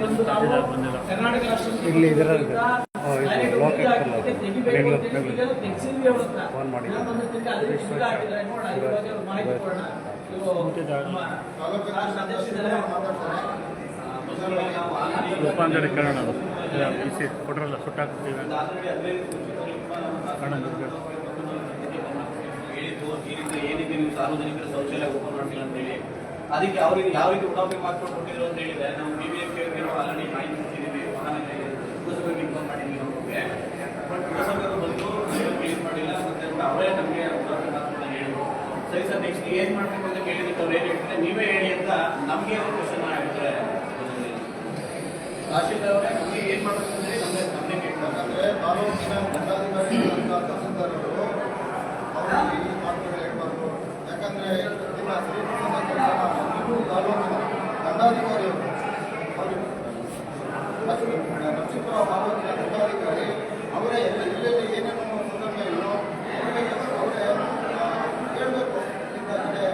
ಬಂದು ನಾವು ಕರ್ನಾಟಕ ರಾಷ್ಟ್ರ ಇಲ್ಲಿ ಇದರ ರೂಪಾಂತರಿ ಕನ್ನಡ ಬಿಸಿ ಕೊಟ್ರಲ್ಲ ಸುಟ್ಟಾಕ್ತೀವಿ ಹೇಳಿದ್ದು ಈ ರೀತಿ ಏನಿದೆ ನೀವು ಸಾರ್ವಜನಿಕರ ಶೌಚಾಲಯ ಓಪನ್ ಮಾಡಿಲ್ಲ ಅಂತ ಹೇಳಿ ಅದಕ್ಕೆ ಅವರಿಗೆ ಯಾವ ರೀತಿ ಉಡಾಪೆ ಮಾಡ್ಕೊಂಡು ಕೊಟ್ಟಿದ್ರು ಅಂತ ಹೇಳಿದ್ರೆ ನಾವು BBMP ಆಲ್ರೆಡಿ ಮಾಹಿತಿ ಕೊಟ್ಟಿದ್ದೀವಿ ಪುರಸಭೆಗೆ ಇನ್ಫಾರ್ಮ್ ಮಾಡಿದ್ದೀವಿ ನಮಗೆ ಬಟ್ ಪುರಸಭೆಯವರು ಬಂದು ಕ್ಲೀನ್ ಮಾಡಿಲ್ಲ ಮತ್ತೆ ಅವರೇ ನಮಗೆ ಹೇಳಿದ್ರು ಸರಿ ಸರ್ ನೆಕ್ಸ್ಟ್ ಏನು ಮಾಡಬೇಕು ಅಂತ ಕೇಳಿದಕ್ಕೆ ಅವ್ರು ಏನು ಹೇಳ್ತಾರೆ ನೀವೇ ಹೇಳಿ ಅಂತ ನಮಗೆ ಕ್ವಶನ್ ಹೇಳ್ತಾರೆ ತಹಶೀಲ್ದಾರ್ ಅವರೇ ನಮಗೆ ಏನು ಮಾಡಬೇಕು ಅಂದರೆ ನಮಗೆ ಕೇಳ್ತಾರೆ ತಾಲೂಕಿನ ದಂಡಾಧಿಕಾರಿಗಳಂತ ತಹಸೀಲ್ದಾರ್ ಅವರು ಅವ್ರಿಗೆ ಮಾತುಗಳು ಹೇಳ್ಬಾರ್ದು. ಯಾಕಂದರೆ ನಿಮ್ಮ ಶ್ರೀಕೃಷ್ಣನ ಕೆಲಸ ನೀವು ತಾಲೂಕಿನ ದಂಡಾಧಿಕಾರಿಯವರು ನರಸೀಪುರ ತಾಲೂಕಿನ ದಂಡಾಧಿಕಾರಿ ಅವರೇ ಎಲ್ಲೆಲ್ಲಿ ಏನೇನು ಸೌಲಭ್ಯ ಇಲ್ಲೋ ಅವರೇ ಹೇಳಬೇಕು ಇಂಥದ್ದಿದೆ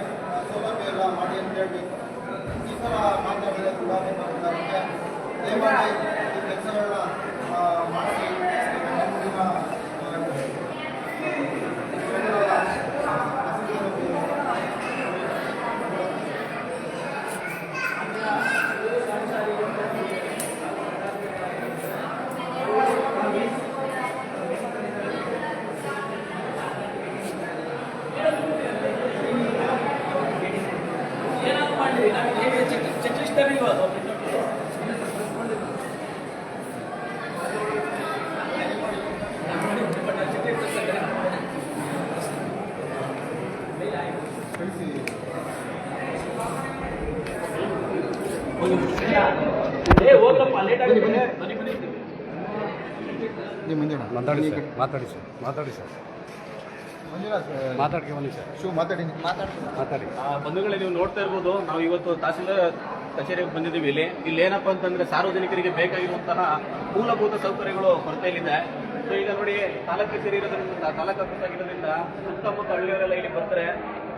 ಸೌಲಭ್ಯ ಎಲ್ಲ ಮಾಡಿ ಅಂತ ಹೇಳಬೇಕು. ಈ ಥರ ಮಾತಾಡಿದ್ರೆ ಉದಾಹರಣೆ ಮಾಡಿದ್ದಾರೆ ದಯಮಾಡಿ ಈ ಕೆಲಸಗಳನ್ನ ಮಾಡಿ ಮುಂದಿನ ಮಾತಾಡಿ ಸರ್ ಮಾತಾಡ್ಕೆ ಬನ್ನಿ ಸರ್ ಮಾತಾಡಿ ಬಂಧುಗಳೇ ನೀವು ನೋಡ್ತಾ ಇರ್ಬೋದು ನಾವು ಇವತ್ತು ತಹಸೀಲ್ದಾರ್ ಕಚೇರಿಗೆ ಬಂದಿದ್ದೀವಿ ಇಲ್ಲಿ ಏನಪ್ಪಾ ಅಂತಂದ್ರೆ ಸಾರ್ವಜನಿಕರಿಗೆ ಬೇಕಾಗಿರುವಂತಹ ಮೂಲಭೂತ ಸೌಕರ್ಯಗಳು ಕೊರತೆ ಇದೆ. ಸೊ ಈಗ ನೋಡಿ ತಾಲೂಕು ಕಚೇರಿ ಇರೋದ್ರಿಂದ ತಾಲೂಕು ಆಫೀಸ್ ಆಗಿರೋದ್ರಿಂದ ಸುತ್ತಮುತ್ತ ಹಳ್ಳಿಯವರೆಲ್ಲ ಇಲ್ಲಿ ಬರ್ತಾರೆ.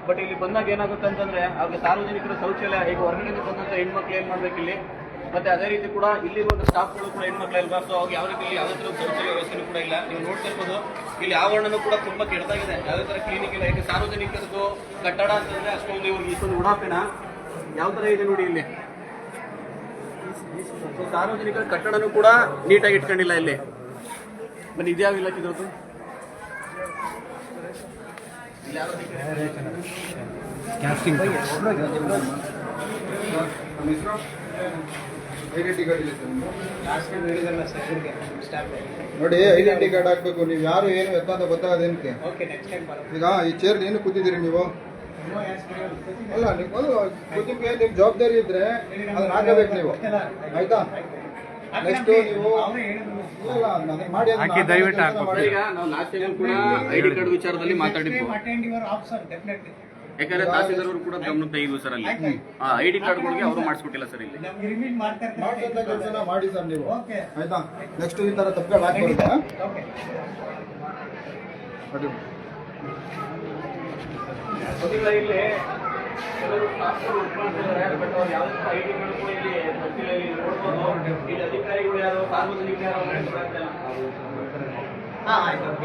ಬಟ್ ಇಲ್ಲಿ ಬಂದಾಗ ಏನಾಗುತ್ತೆ ಅಂತಂದ್ರೆ ಅವ್ರಿಗೆ ಸಾರ್ವಜನಿಕರ ಶೌಚಾಲಯ ಈಗ ಹೊರಗಡೆ ಬಂದಂತ ಹೆಣ್ಮಕ್ಳು ಏನ್ ಮಾಡ್ಬೇಕು ಇಲ್ಲಿ ಮತ್ತೆ ಅದೇ ರೀತಿ ಕೂಡ ಇಲ್ಲಿರುವಂತ ಸ್ಟಾಫ್ಗಳು ಕೂಡ ಹೆಣ್ಮಕ್ಳು ಇಲ್ವಾ. ಸೊ ಅವಾಗ ಯಾವ ರೀತಿ ಯಾವುದೇ ತರ ಶೌಚಾಲಯ ವ್ಯವಸ್ಥೆ ಕೂಡ ಇಲ್ಲ. ನೀವು ನೋಡ್ತಾ ಇರ್ಬೋದು ಇಲ್ಲಿ ಆವರಣನೂ ಕೂಡ ತುಂಬಾ ಕೆಟ್ಟದಾಗಿದೆ. ಯಾವುದೇ ತರ ಕ್ಲೀನಿಕ್ ಇಲ್ಲ. ಯಾಕೆ ಸಾರ್ವಜನಿಕರದ್ದು ಕಟ್ಟಡ ಅಂತಂದ್ರೆ ಅಷ್ಟೊಂದು ಇವ್ರಿಗೆ ಇಷ್ಟೊಂದು ಉಡಾಪಿನ ಯಾವ ತರ ಇದೆ ನೋಡಿ ಇಲ್ಲಿ. ಸೊ ಸಾರ್ವಜನಿಕರ ಕಟ್ಟಡನೂ ಕೂಡ ನೀಟಾಗಿ ಇಟ್ಕೊಂಡಿಲ್ಲ ಇಲ್ಲಿ. ಬನ್ನಿ ಇದ್ಯಾವ ಇಲಾಖೆ ಇದ್ರದ್ದು ಕ್ಯಾಸ್ಟಿಂಗ್ ಐಡೆಂಟಿ ಕಾರ್ಡ್ ಇದೆ ನೋಡಿ, ಐಡೆಂಟಿ ಕಾರ್ಡ್ ಹಾಕ್ಬೇಕು. ನೀವು ಯಾರು ಏನು ಎತ್ತ ಅಂತ ಗೊತ್ತಾಗದೇನಕ್ಕೆ. ಈಗ ಈ ಚೇರ್ ಏನು ಕೂತಿದ್ದೀರಿ ನೀವು? ಅಲ್ಲ ನೀವು ಕೂತಿಗೆ ನಿಮ್ಮ ಜವಾಬ್ದಾರಿ ಇದ್ರೆ ಅದನ್ನ ಹಾಕಬೇಕು ನೀವು, ಆಯ್ತಾ? ನೆಕ್ಸ್ಟ್ ನೀವು ಮಾಡಿ ದಯವಿಟ್ಟು ಈಗ ನಾವು ಲಾಸ್ಟ್ ಟೈಮ್ ಕೂಡ ಐಡಿ ಕಾರ್ಡ್ ವಿಚಾರದಲ್ಲಿ ಮಾತಾಡಿದ್ವಿ. ಯಾಕಂದ್ರೆ ತಹಸೀಲ್ದಾರ್ ಅವರು ಕೂಡ ಗಮನ ತೆಗೆದು ಸರ್ ಅಲ್ಲಿ ಐಡಿ ಕಾರ್ಡ್ಗಳಿಗೆ ಅವರು ಮಾಡಿಸ್ಕೊಟ್ಟಿಲ್ಲ ಸರ್ ಇಲ್ಲಿ. ಮಾಡ್ತಂತ ಕೆಲಸನ ಮಾಡಿ ಸರ್ ನೀವು, ಆಯ್ತಾ? ನೆಕ್ಸ್ಟ್ ಈ ತರ ತಪ್ಪುಗಳು ಹಾಕ್ಬಾರ್ದು. ಇಲ್ಲಿ ಕೆಲವರು ಸ್ಟಾಫ್ಗಳು ವರ್ಕ್ ಮಾಡ್ತಿದ್ದಾರೆ. ಬಟ್ ಅವ್ರು ಯಾವ ಐಡಿ ಕಾರ್ಡ್ ಕೂಡ ಇಲ್ಲಿ ಗೊತ್ತಿಲ್ಲ. ಇಲ್ಲಿ ನೋಡ್ಬೋದು ಇಲ್ಲಿ ಅಧಿಕಾರಿಗಳು ಯಾರು ಸಾರ್ವಜನಿಕರು ಯಾರು ಬನ್ನಿ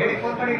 ಅವ್ರಿಗೆ ಕೊಡೋದು.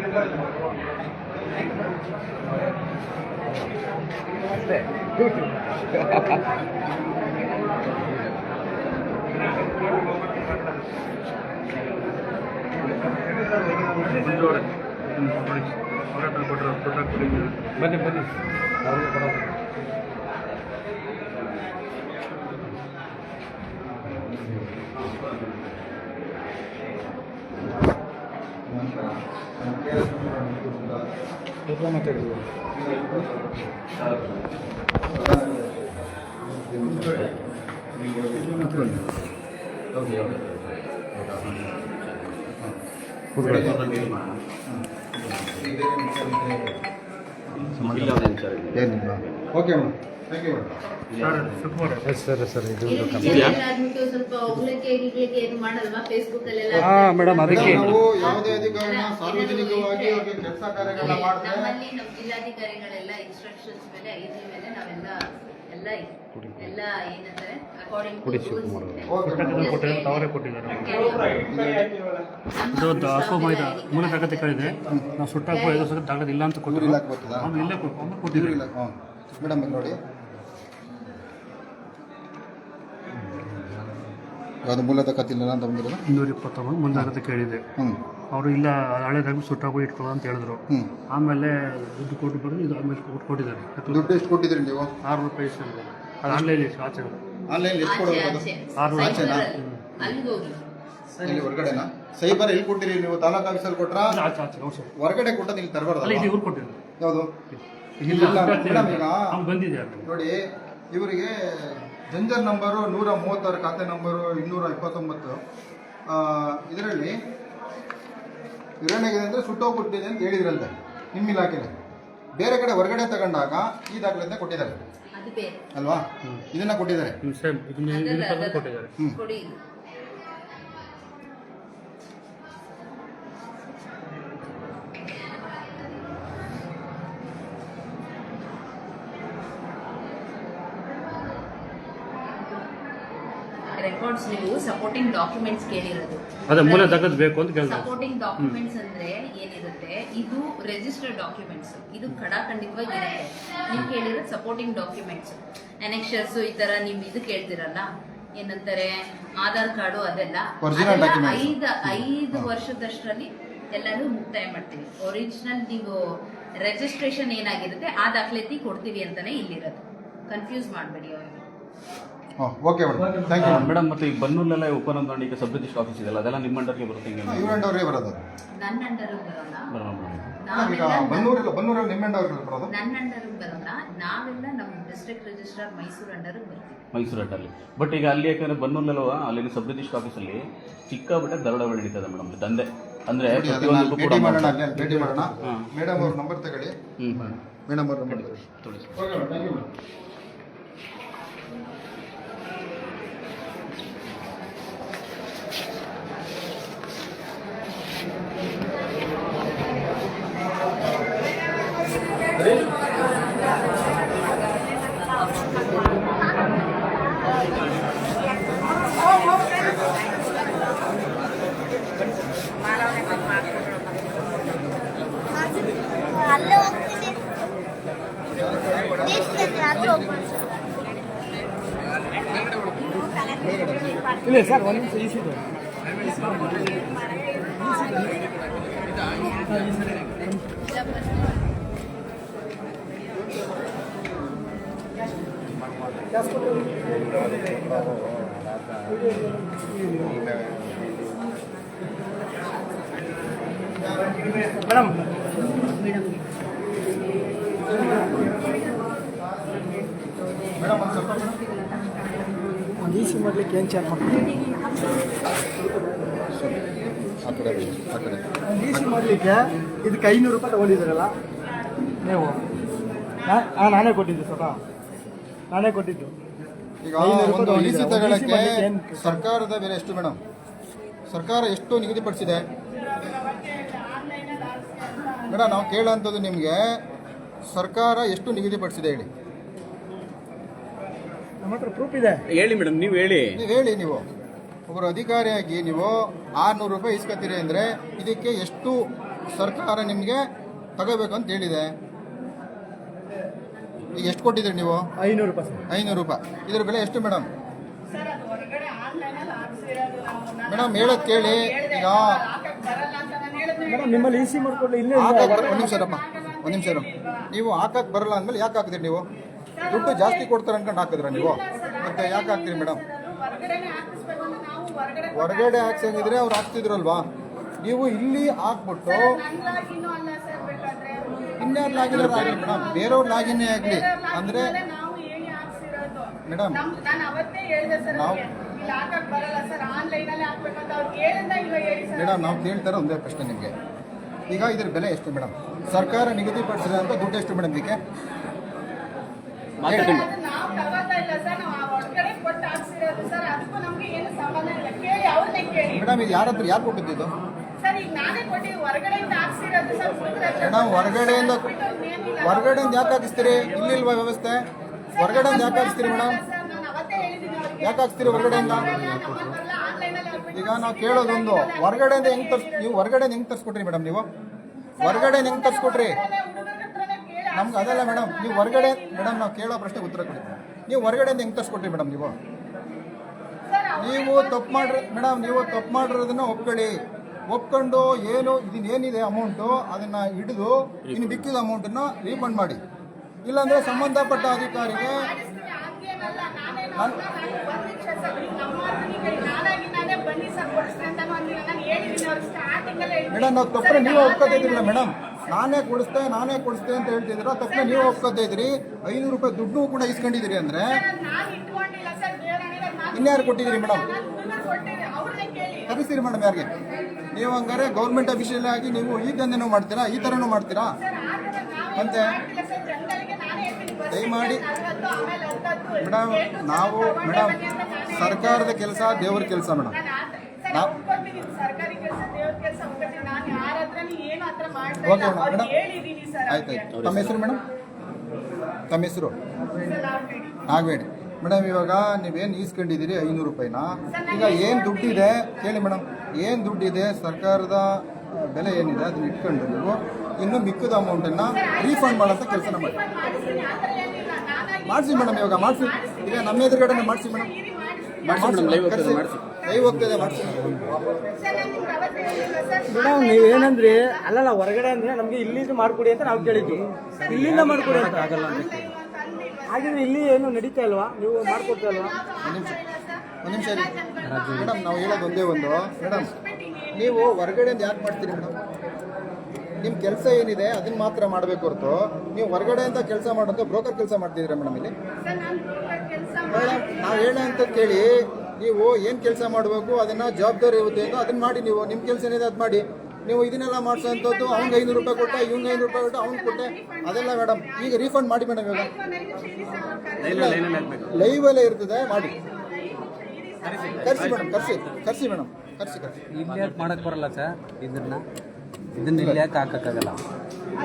Okay madam, thank you madam ಅದಕ್ಕೆ ನಾವು ಯಾವುದೇ ಅಧಿಕಾರಿನ ಸಾರ್ವಜನಿಕವಾಗಿ ಅವ್ರಿಗೆ ಕೆಲಸ ಕಾರ್ಯಗಳನ್ನ ಮಾಡ್ತಾರೆ. ನಮ್ಮಲ್ಲಿ ನಮ್ಮ ಜಿಲ್ಲಾಧಿಕಾರಿಗಳೆಲ್ಲ ಇನ್ಸ್ಟ್ರಕ್ಷನ್ಸ್ ಮೇಲೆ ಐದು ಮೇಲೆ ನಾವೆಲ್ಲ ಎಲ್ಲ ಇದೆ. ಎಲ್ಲ ಏನಂದ್ರೆ ಅಕಾರ್ಡಿಂಗ್ ಕುಡಿ ಶಿವಕುಮಾರ್ ಅವರು. ಓಕೆ ಸುಟ್ಟಾಕಿ ಕೊಟ್ಟಿದ್ದಾರೆ, ಅವರೇ ಕೊಟ್ಟಿದ್ದಾರೆ. ಇದು ಅಕ್ಕೋ ಮೈದಾ ಮೂಲ ತಗತೆ ಕೇಳಿದೆ, ನಾವು ಸುಟ್ಟಾಕೋ 5 ವರ್ಷಕ್ಕೆ ತಗದು ಇಲ್ಲ ಅಂತ ಊರು ಕೊಟ್ಟಿದ್ರು. ಇಲಾಖೆ ಗೊತ್ತದಾ? ಆಮೇಲೆ ಇಲ್ಲೇ ಊರು ಕೊಟ್ಟಿದ್ರು. ಇಲಾಖೆ ಹಾಂ ಮೇಡಮ್ ಇಲ್ಲಿ ನೋಡಿ ಯಾವುದು ಮೂಲದ ಕತ್ತಿಲ್ಲ ಅಂತ ಬಂದಿರೋದು 220 ಮುಂದಾಗತ್ತೆ ಕೇಳಿದೆ. ಹ್ಞೂ ಅವರು ಇಲ್ಲ ಹಳೇದಾಗಿ ಸುಟ್ಟಾಕೋ ಇಟ್ಕೊಳ್ಳೋ ಅಂತ ಹೇಳಿದ್ರು. ಹ್ಞೂ ಆಮೇಲೆ ದುಡ್ಡು ಕೊಟ್ಟು ಬರೋದು ಇದು ಆಮೇಲೆ ಕೊಟ್ಟಿದ್ದಾರೆ. ದುಡ್ಡು ಎಷ್ಟು ಕೊಟ್ಟಿದ್ದೀರಿ ನೀವು? 6 ರೂಪಾಯಿ ಇಸ್ಕೊಂಡಿದ್ದಾರೆ. ಅದು ಆನ್ಲೈನ್ ಆಚೆ ಆನ್ಲೈನ್ ಎಷ್ಟು ಕೊಡೋದು? ಆಚೆನಾ? ಅಲ್ಲಿಗೆ ಹೋಗಿ ಇಲ್ಲಿ ಹೊರಗಡೆನಾ? ಸೈಬರ್ ಎಲ್ಲಿ ಕೊಟ್ಟಿರಿ ನೀವು? ತಾಲೂಕು ಆಫೀಸಲ್ಲಿ ಕೊಟ್ರಾ? ಆಚೆ ಆಚೆ ಹೌದು ಸರ್. ಹೊರಗಡೆ ಕೊಟ್ಟದ್ದು ಇಲ್ಲಿ ಅಲ್ಲ ತರಬಾರ್ದು. ಇದು ಇವ್ರು ಕೊಟ್ಟಿದ್ರು. ಯಾವುದು? ಇಲ್ಲ ಮೇಡಮ್ ಈಗ ಅವ್ನು ಬಂದಿದೆ ಅಲ್ಲಿ. ನೋಡಿ ಇವರಿಗೆ ಜಂಜರ್ ನಂಬರು 136, ಖಾತೆ ನಂಬರು 229. ಇದರಲ್ಲಿ ಏನಾಗಿದೆ ಅಂದರೆ ಸುಟ್ಟೋಗ್ಬಿಟ್ಟಿದೆ ಅಂತ ಹೇಳಿದ್ರಂತೆ ನಿಮ್ಮ ಇಲಾಖೆಯಲ್ಲಿ. ಬೇರೆ ಕಡೆ ಹೊರಗಡೆ ತಗೊಂಡಾಗ ಈ ದಾಖಲೆಯಿಂದ ಕೊಟ್ಟಿದ್ದಾರೆ ಅದು ಬೇರೆ ಅಲ್ವಾ? ಇದನ್ನ ಕೊಟ್ಟಿದ್ದಾರೆ. ಸೇಮ್ ಇದನ್ನ ಕೊಟ್ಟಿದ್ದಾರೆ. ಕೊಡಿ. ರೆಕಾರ್ಡ್ಸ್ ನೀವು ಸಪೋರ್ಟಿಂಗ್ ಡಾಕ್ಯುಮೆಂಟ್ಸ್ ಕೇಳಿರೋದು. ಅದೇ ಮೂಲ ತಗದ್ ಬೇಕು ಅಂತ ಕೇಳಿದ್ರು. ಸಪೋರ್ಟಿಂಗ್ ಡಾಕ್ಯುಮೆಂಟ್ಸ್ ಅಂದ್ರೆ ಏನಿರುತ್ತೆ, ಇದು ರಿಜಿಸ್ಟರ್ಡ್ ಡಾಕ್ಯುಮೆಂಟ್ಸ್, ಇದು ಖಡಾಖಂಡಿತವಾಗಿ ಇರುತ್ತೆ. ನೀವು ಕೇಳಿರೋದು ಸಪೋರ್ಟಿಂಗ್ ಡಾಕ್ಯುಮೆಂಟ್ಸ್, ಅನೆಕ್ಷರ್ಸ್, ಈ ತರ ನೀವು ಇದು ಕೇಳ್ತಿರಲ್ಲ, ಏನಂತಾರೆ ಆಧಾರ್ ಕಾರ್ಡು, ಅದೆಲ್ಲ Original documents. 5 ವರ್ಷದಷ್ಟರಲ್ಲಿ ಎಲ್ಲರೂ ಮುಕ್ತಾಯ ಮಾಡ್ತೀವಿ. ಒರಿಜಿನಲ್ ನೀವು ರಿಜಿಸ್ಟ್ರೇಷನ್ ಏನಾಗಿರುತ್ತೆ ಆ ದಾಖಲಾತಿ ಕೊಡ್ತೀವಿ ಅಂತಾನೆ ಇಲ್ಲಿರೋದು. ಕನ್ಫ್ಯೂಸ್ ಮಾಡಬೇಡಿ ಅವ್ರಿಗೆ. Okay madam, thank you madam. ಮತ್ತೆ ಈ ಬನ್ನೂರಲ್ಲೆಲ್ಲ ಉಪನೋಂದಣಿಗೆ ಸಬ್ ರಿಜಿಸ್ಟರ್ ಆಫೀಸ್ ಇದೆಯಲ್ಲ, ಅದೆಲ್ಲ ನಿಮ್ಮ ಅಂಡರ್ಗೆ ಬರುತ್ತೆ ಹಿಂಗೆ? ಇವರೇ ಬರೋದು. ನನ್ನ ಅಂಡರ್ ಬರೋಲ್ಲ, ಬರೋಣ ಮೇಡಮ್. ಈಗ ಬನ್ನೂರಲ್ಲಿ ನಿಮ್ಮ ಅವ್ರಿಗೆ ಬರೋದು. ನನ್ನ ಅಂಡರ್ ಬರೋಲ್ಲ, ನಾವೆಲ್ಲ ನಮ್ಮ ಡಿಸ್ಟ್ರಿಕ್ಟ್ ರಿಜಿಸ್ಟ್ರಾರ್ ಮೈಸೂರು ಅಂಡರ್ ಬರ್ತೀವಿ. ಮೈಸೂರು ಅಡ್ಡಲ್ಲಿ. ಬಟ್ ಈಗ ಅಲ್ಲಿ ಯಾಕಂದ್ರೆ ಬನ್ನೂರಲ್ಲವ ಅಲ್ಲಿನ ಸಬ್ ರಿಜಿಸ್ಟರ್ ಆಫೀಸಲ್ಲಿ ಸಿಕ್ಕಾಬಿಟ್ಟೆ ದರೋಡೆಗಳು ನಡೀತದೆ ಮೇಡಮ್. ದಂಧೆ ಅಂದ್ರೆ ಪ್ರತಿಯೊಂದಕ್ಕೂ ಕೂಡ ಭೇಟಿ ಮಾಡೋಣ, ಅಲ್ಲಿ ಭೇಟಿ ಮಾಡೋಣ. ಹಾಂ. ಮೇಡಮ್ ಅವ್ರ ನಂಬರ್ ತಗೊಳ್ಳಿ. ಮೇಡಮ್ ಅವ್ರ ನಂಬರ್ ತಗೊಳ್ಳಿ. ತೊಳಿಸಿ. Okay madam, thank you madam. ಅಲ್ಲೇ ಹೋಗ್ತೀನಿ. ಅಲ್ಲೇ ಹೋಗ್ತೀನಿ. ಇಲ್ಲ ಸರ್ ಒಂದು ನಿಮಿಷ ಈಸಿದೆ. ಮೇಡಮ್ ಮೇಡಮ್ ಒಂದು ಸ್ವಲ್ಪ ಒಂದು ಈಸಿ ಮಾಡಲಿಕ್ಕೆ ಏನು ಚಾರ್ಜ್ ಮಾಡ್ತೀವಿ? ಆ ಕಡೆ ಬನ್ನಿ, ಆ ಕಡೆ. ಒಂದು ಈಸಿ ಮಾಡಲಿಕ್ಕೆ ಇದಕ್ಕೆ 500 ರೂಪಾಯಿ ತೊಗೊಂಡಿದ್ದೀರಲ್ಲ ನೀವು? ನಾನೇ ಕೊಟ್ಟಿದ್ದು ಸ್ವತಃ, ನಾನೇ ಕೊಟ್ಟಿದ್ದು. ಈಗ 500 ರೂಪಾಯಿ ಒಂದು ಈಸಿ ತಗೊಂಡಿದ್ದೀರಾ? ತಗೊಳ್ಳಕ್ಕೆ ಒಂದು ಈಸಿ ಮಾಡ್ಲಿಕ್ಕೆ ಏನು? ಸರ್ಕಾರದ ಬೆಲೆ ಎಷ್ಟು ಮೇಡಮ್? ಸರ್ಕಾರ ಎಷ್ಟು ನಿಗದಿಪಡಿಸಿದೆ ಮೇಡಮ್? ನಾವು ಕೇಳೋಂಥದ್ದು ನಿಮಗೆ, ಸರ್ಕಾರ ಎಷ್ಟು ನಿಗದಿಪಡಿಸಿದೆ ಹೇಳಿ. ನಮ್ಮ ಹತ್ರ ಪ್ರೂಫ್ ಇದೆ. ಹೇಳಿ ಮೇಡಮ್, ನೀವು ಹೇಳಿ. ನೀವು ಹೇಳಿ. ನೀವು ಒಬ್ಬರು ಅಧಿಕಾರಿಯಾಗಿ ನೀವು 600 ರೂಪಾಯಿ ಇಸ್ಕೊತೀರಿ ಅಂದರೆ ಇದಕ್ಕೆ ಎಷ್ಟು ಸರ್ಕಾರ ನಿಮಗೆ ತಗೋಬೇಕು ಅಂತ ಹೇಳಿದೆ? ಈಗ ಎಷ್ಟು ಕೊಟ್ಟಿದ್ದೀರಿ ನೀವು? 500 ರೂಪಾಯಿ ಸರ್. 500 ರೂಪಾಯಿ. ಇದ್ರ ಬೆಲೆ ಎಷ್ಟು ಮೇಡಮ್? ಮೇಡಮ್ ಹೇಳೋದು ಕೇಳಿ. ಈಗ ಮೇಡಮ್ ನಿಮ್ಮಲ್ಲಿ ಈಸಿ ಮಾಡ್ಕೊಳ್ಳಿ. ಇಲ್ಲೇ ಒಂದು ನಿಮಿಷ ಇರಮ್ಮ, ಒಂದು ನಿಮಿಷ ಇರಮ್ಮ. ನೀವು ಹಾಕಕ್ಕೆ ಬರಲ್ಲ ಅಂದಮೇಲೆ ಯಾಕೆ ಹಾಕಿದ್ರಿ ನೀವು? ದುಡ್ಡು ಜಾಸ್ತಿ ಕೊಡ್ತಾರೆ ಅನ್ಕೊಂಡು ಹಾಕಿದ್ರ ನೀವು? ಮತ್ತೆ ಯಾಕೆ ಹಾಕ್ತೀರಿ ಮೇಡಮ್? ಹೊರಗಡೆ ಹಾಕ್ಸಂಗಿದ್ರೆ ಅವ್ರು ಹಾಕ್ತಿದ್ರಲ್ವಾ? ನೀವು ಇಲ್ಲಿ ಹಾಕ್ಬಿಟ್ಟು ಇನ್ಯಾರು ಲಾಗಿನ್ ಆಗಲಿ ಮೇಡಮ್, ಬೇರೆಯವ್ರ ಲಾಗಿನ್ನೇ ಆಗಲಿ ಅಂದರೆ ಮೇಡಮ್ ನಾವು ಮೇಡಮ್ ನಾವು ಕೇಳ್ತಾರೆ ಒಂದೇ ಪ್ರಶ್ನೆ ನಿಮಗೆ. ಈಗ ಇದ್ರ ಬೆಲೆ ಎಷ್ಟು ಮೇಡಮ್? ಸರ್ಕಾರ ನಿಗದಿಪಡಿಸಿದ ಅಂತ ದುಡ್ಡು ಎಷ್ಟು ಮೇಡಮ್ ಇದಕ್ಕೆ? ಮಾತಾಡಿ ಮೇಡಮ್ ಇದು ಯಾರ ಹತ್ರ ಯಾರು ಕೊಟ್ಟಿದ್ದು ಮೇಡಮ್? ಹೊರಗಡೆಯಿಂದ ಯಾಕೆ ಹಾಕಿಸ್ತೀರಿ? ಇಲ್ಲಿಲ್ವಾ ವ್ಯವಸ್ಥೆ? ಹೊರಗಡೆಯಿಂದ ಯಾಕೆ ಹಾಕ್ಸ್ತೀರಿ ಮೇಡಮ್? ಯಾಕೆ ಹಾಕ್ಸ್ತೀರಿ ಹೊರಗಡೆಯಿಂದ? ಈಗ ನಾವು ಕೇಳೋದೊಂದು, ಹೊರಗಡೆಯಿಂದ ನೀವು ಹೊರಗಡೆಯಿಂದ ಹೆಂಗೆ ತರಿಸ್ಕೊಟ್ರಿ ಮೇಡಮ್? ನೀವು ಹೊರಗಡೆಯಿಂದ ಹೆಂಗೆ ತರಿಸ್ಕೊಟ್ರಿ? ನಮ್ಗೆ ಅದಲ್ಲ ಮೇಡಮ್, ನೀವು ಹೊರಗಡೆ ಮೇಡಮ್ ನಾವು ಕೇಳೋ ಪ್ರಶ್ನೆಗೆ ಉತ್ತರ ಕೊಡಿ. ನೀವು ಹೊರಗಡೆಯಿಂದ ಹೆಂಗೆ ತರಿಸ್ಕೊಟ್ರಿ ಮೇಡಮ್? ನೀವು ತಪ್ಪು ಮಾಡ್ರಿ ಮೇಡಮ್, ನೀವು ತಪ್ಪು ಮಾಡಿರೋದನ್ನ ಒಪ್ಕೊಂಡು ಏನು ಇದನ್ನೇನಿದೆ ಅಮೌಂಟು ಅದನ್ನು ಹಿಡಿದು ಇನ್ನು ಬಿಕ್ಕಿದ ಅಮೌಂಟನ್ನು ರೀಫಂಡ್ ಮಾಡಿ. ಇಲ್ಲಾಂದರೆ ಸಂಬಂಧಪಟ್ಟ ಅಧಿಕಾರಿಗೆ ಮೇಡಮ್ ನಾವು ತಪ್ಪರೆ ನೀವು ಒಪ್ಕೋತಾ ಇದ್ರಿಲ್ಲ ಮೇಡಮ್. ನಾನೇ ಕೊಡಿಸ್ತೆ ಅಂತ ಹೇಳ್ತಿದ್ದೀರ, ತಪ್ಪನೆ ನೀವು ಒಪ್ಕೋತಾ ಇದ್ರಿ. 500 ರೂಪಾಯಿ ದುಡ್ಡು ಕೂಡ ಇಸ್ಕೊಂಡಿದ್ದೀರಿ ಅಂದರೆ ಇನ್ಯಾರು ಕೊಟ್ಟಿದ್ದೀರಿ ಮೇಡಮ್? ಕರೆಸ್ತೀರಿ ಮೇಡಮ್ ಯಾರಿಗೆ? ನೀವು ಹಂಗಾರೆ ಗೌರ್ಮೆಂಟ್ ಅಫಿಷಿಯಲ್ ಆಗಿ ನೀವು ಈ ದಂಧೆನೂ ಮಾಡ್ತೀರಾ, ಈ ಥರನೂ ಮಾಡ್ತೀರಾ? ಮತ್ತೆ ದಯಮಾಡಿ ಮೇಡಮ್, ನಾವು ಮೇಡಮ್ ಸರ್ಕಾರದ ಕೆಲಸ ದೇವ್ರ ಕೆಲಸ ಮೇಡಮ್. ನಾವು ಓಕೆ ಮೇಡಮ್, ಆಯ್ತಾಯ್ತು. ತಮ್ಮ ಹೆಸರು ಮೇಡಮ್? ತಮ್ಮ ಹೆಸರು ನಾಗವೇಣಿ ಮೇಡಮ್. ಇವಾಗ ನೀವೇನು ಈಸ್ಕೊಂಡಿದ್ದೀರಿ 500 ರೂಪಾಯಿನ, ಈಗ ಏನು ದುಡ್ಡಿದೆ ಕೇಳಿ ಮೇಡಮ್, ಏನು ದುಡ್ಡಿದೆ ಸರ್ಕಾರದ ಬೆಲೆ ಏನಿದೆ ಅದನ್ನ ಇಟ್ಕೊಂಡು ನೀವು ಇನ್ನು ಮಿಕ್ಕಿದ ಅಮೌಂಟನ್ನು ರೀಫಂಡ್ ಮಾಡೋಂಥ ಕೆಲಸನ ಮಾಡಿಸಿ ಮೇಡಮ್. ಇವಾಗ ಮಾಡಿಸಿ, ಈಗ ನಮ್ಮ ಎದುರುಗಡೆ ಮಾಡಿಸಿ ಮೇಡಮ್. ಲೈವ್ ಹೋಗ್ತದೆ ಮಾಡಿಸಿ ಮೇಡಮ್. ನೀವೇನಂದ್ರಿ ಅಲ್ಲಲ್ಲ ಹೊರಗಡೆ ಅಂದ್ರೆ ನಮ್ಗೆ ಇಲ್ಲಿಂದ ಮಾಡ್ಕೊಡಿ ಅಂತ ನಾವು ಕೇಳಿದ್ವಿ, ಇಲ್ಲಿಂದ ಮಾಡ್ಕೊಡಿ ಅಂತ ಆಗಲ್ಲ ಹಾಗಿದ್ರೆ ಇಲ್ಲಿ ಏನು ನಡೀತಾ ಇಲ್ವಾ? ನೀವು ಮಾಡ್ಕೊಡ್ತಾ ಇಲ್ವಾ? ಒಂದು ನಿಮಿಷ ಮೇಡಮ್, ನಾವು ಹೇಳೋದು ಒಂದೇ ಒಂದು ಮೇಡಮ್, ನೀವು ಹೊರಗಡೆಯಿಂದ ಯಾಕೆ ಮಾಡ್ತೀರಿ ಮೇಡಮ್? ನಿಮ್ಮ ಕೆಲಸ ಏನಿದೆ ಅದನ್ನ ಮಾತ್ರ ಮಾಡಬೇಕು ಹೊರತು ನೀವು ಹೊರಗಡೆಯಿಂದ ಕೆಲಸ ಮಾಡೋದು ಬ್ರೋಕರ್ ಕೆಲಸ ಮಾಡ್ತಿದ್ದೀರಾ ಮೇಡಮ್ ಇಲ್ಲಿ? ಮೇಡಮ್ ನಾವು ಹೇಳೋಂತ ಕೇಳಿ, ನೀವು ಏನು ಕೆಲಸ ಮಾಡಬೇಕು ಅದನ್ನು ಜವಾಬ್ದಾರಿ ಇರುತ್ತೆ ಅದನ್ನ ಮಾಡಿ. ನೀವು ನಿಮ್ಮ ಕೆಲಸ ಏನಿದೆ ಅದು ಮಾಡಿ. ನೀವು ಇದನ್ನೆಲ್ಲ ಮಾಡಿಸೋಂಥದ್ದು ಅವ್ನಿಗೆ 500 ರೂಪಾಯಿ ಕೊಟ್ಟ, ಇವ್ನಿಗೆ 500 ರೂಪಾಯಿ ಕೊಟ್ಟ, ಅವ್ನಿಗೆ ಕೊಟ್ಟೆ, ಅದೆಲ್ಲ ಮೇಡಮ್ ಈಗ ರೀಫಂಡ್ ಮಾಡಿ ಮೇಡಮ್. ಇವಾಗ ಲೈವಲ್ಲೇ ಇರ್ತದೆ, ಮಾಡಿ. ಕರ್ಸಿ ಮೇಡಮ್, ಕರ್ಸಿ ಮೇಡಮ್, ಕರ್ಸಿ. ಇಲ್ಲಿ ಯಾಕೆ ಮಾಡಕ್ಕೆ ಬರಲ್ಲ ಸರ್? ಇದನ್ನ ಇಲ್ಲಿ ಯಾಕೆ ಹಾಕೋಕ್ಕಾಗಲ್ಲ?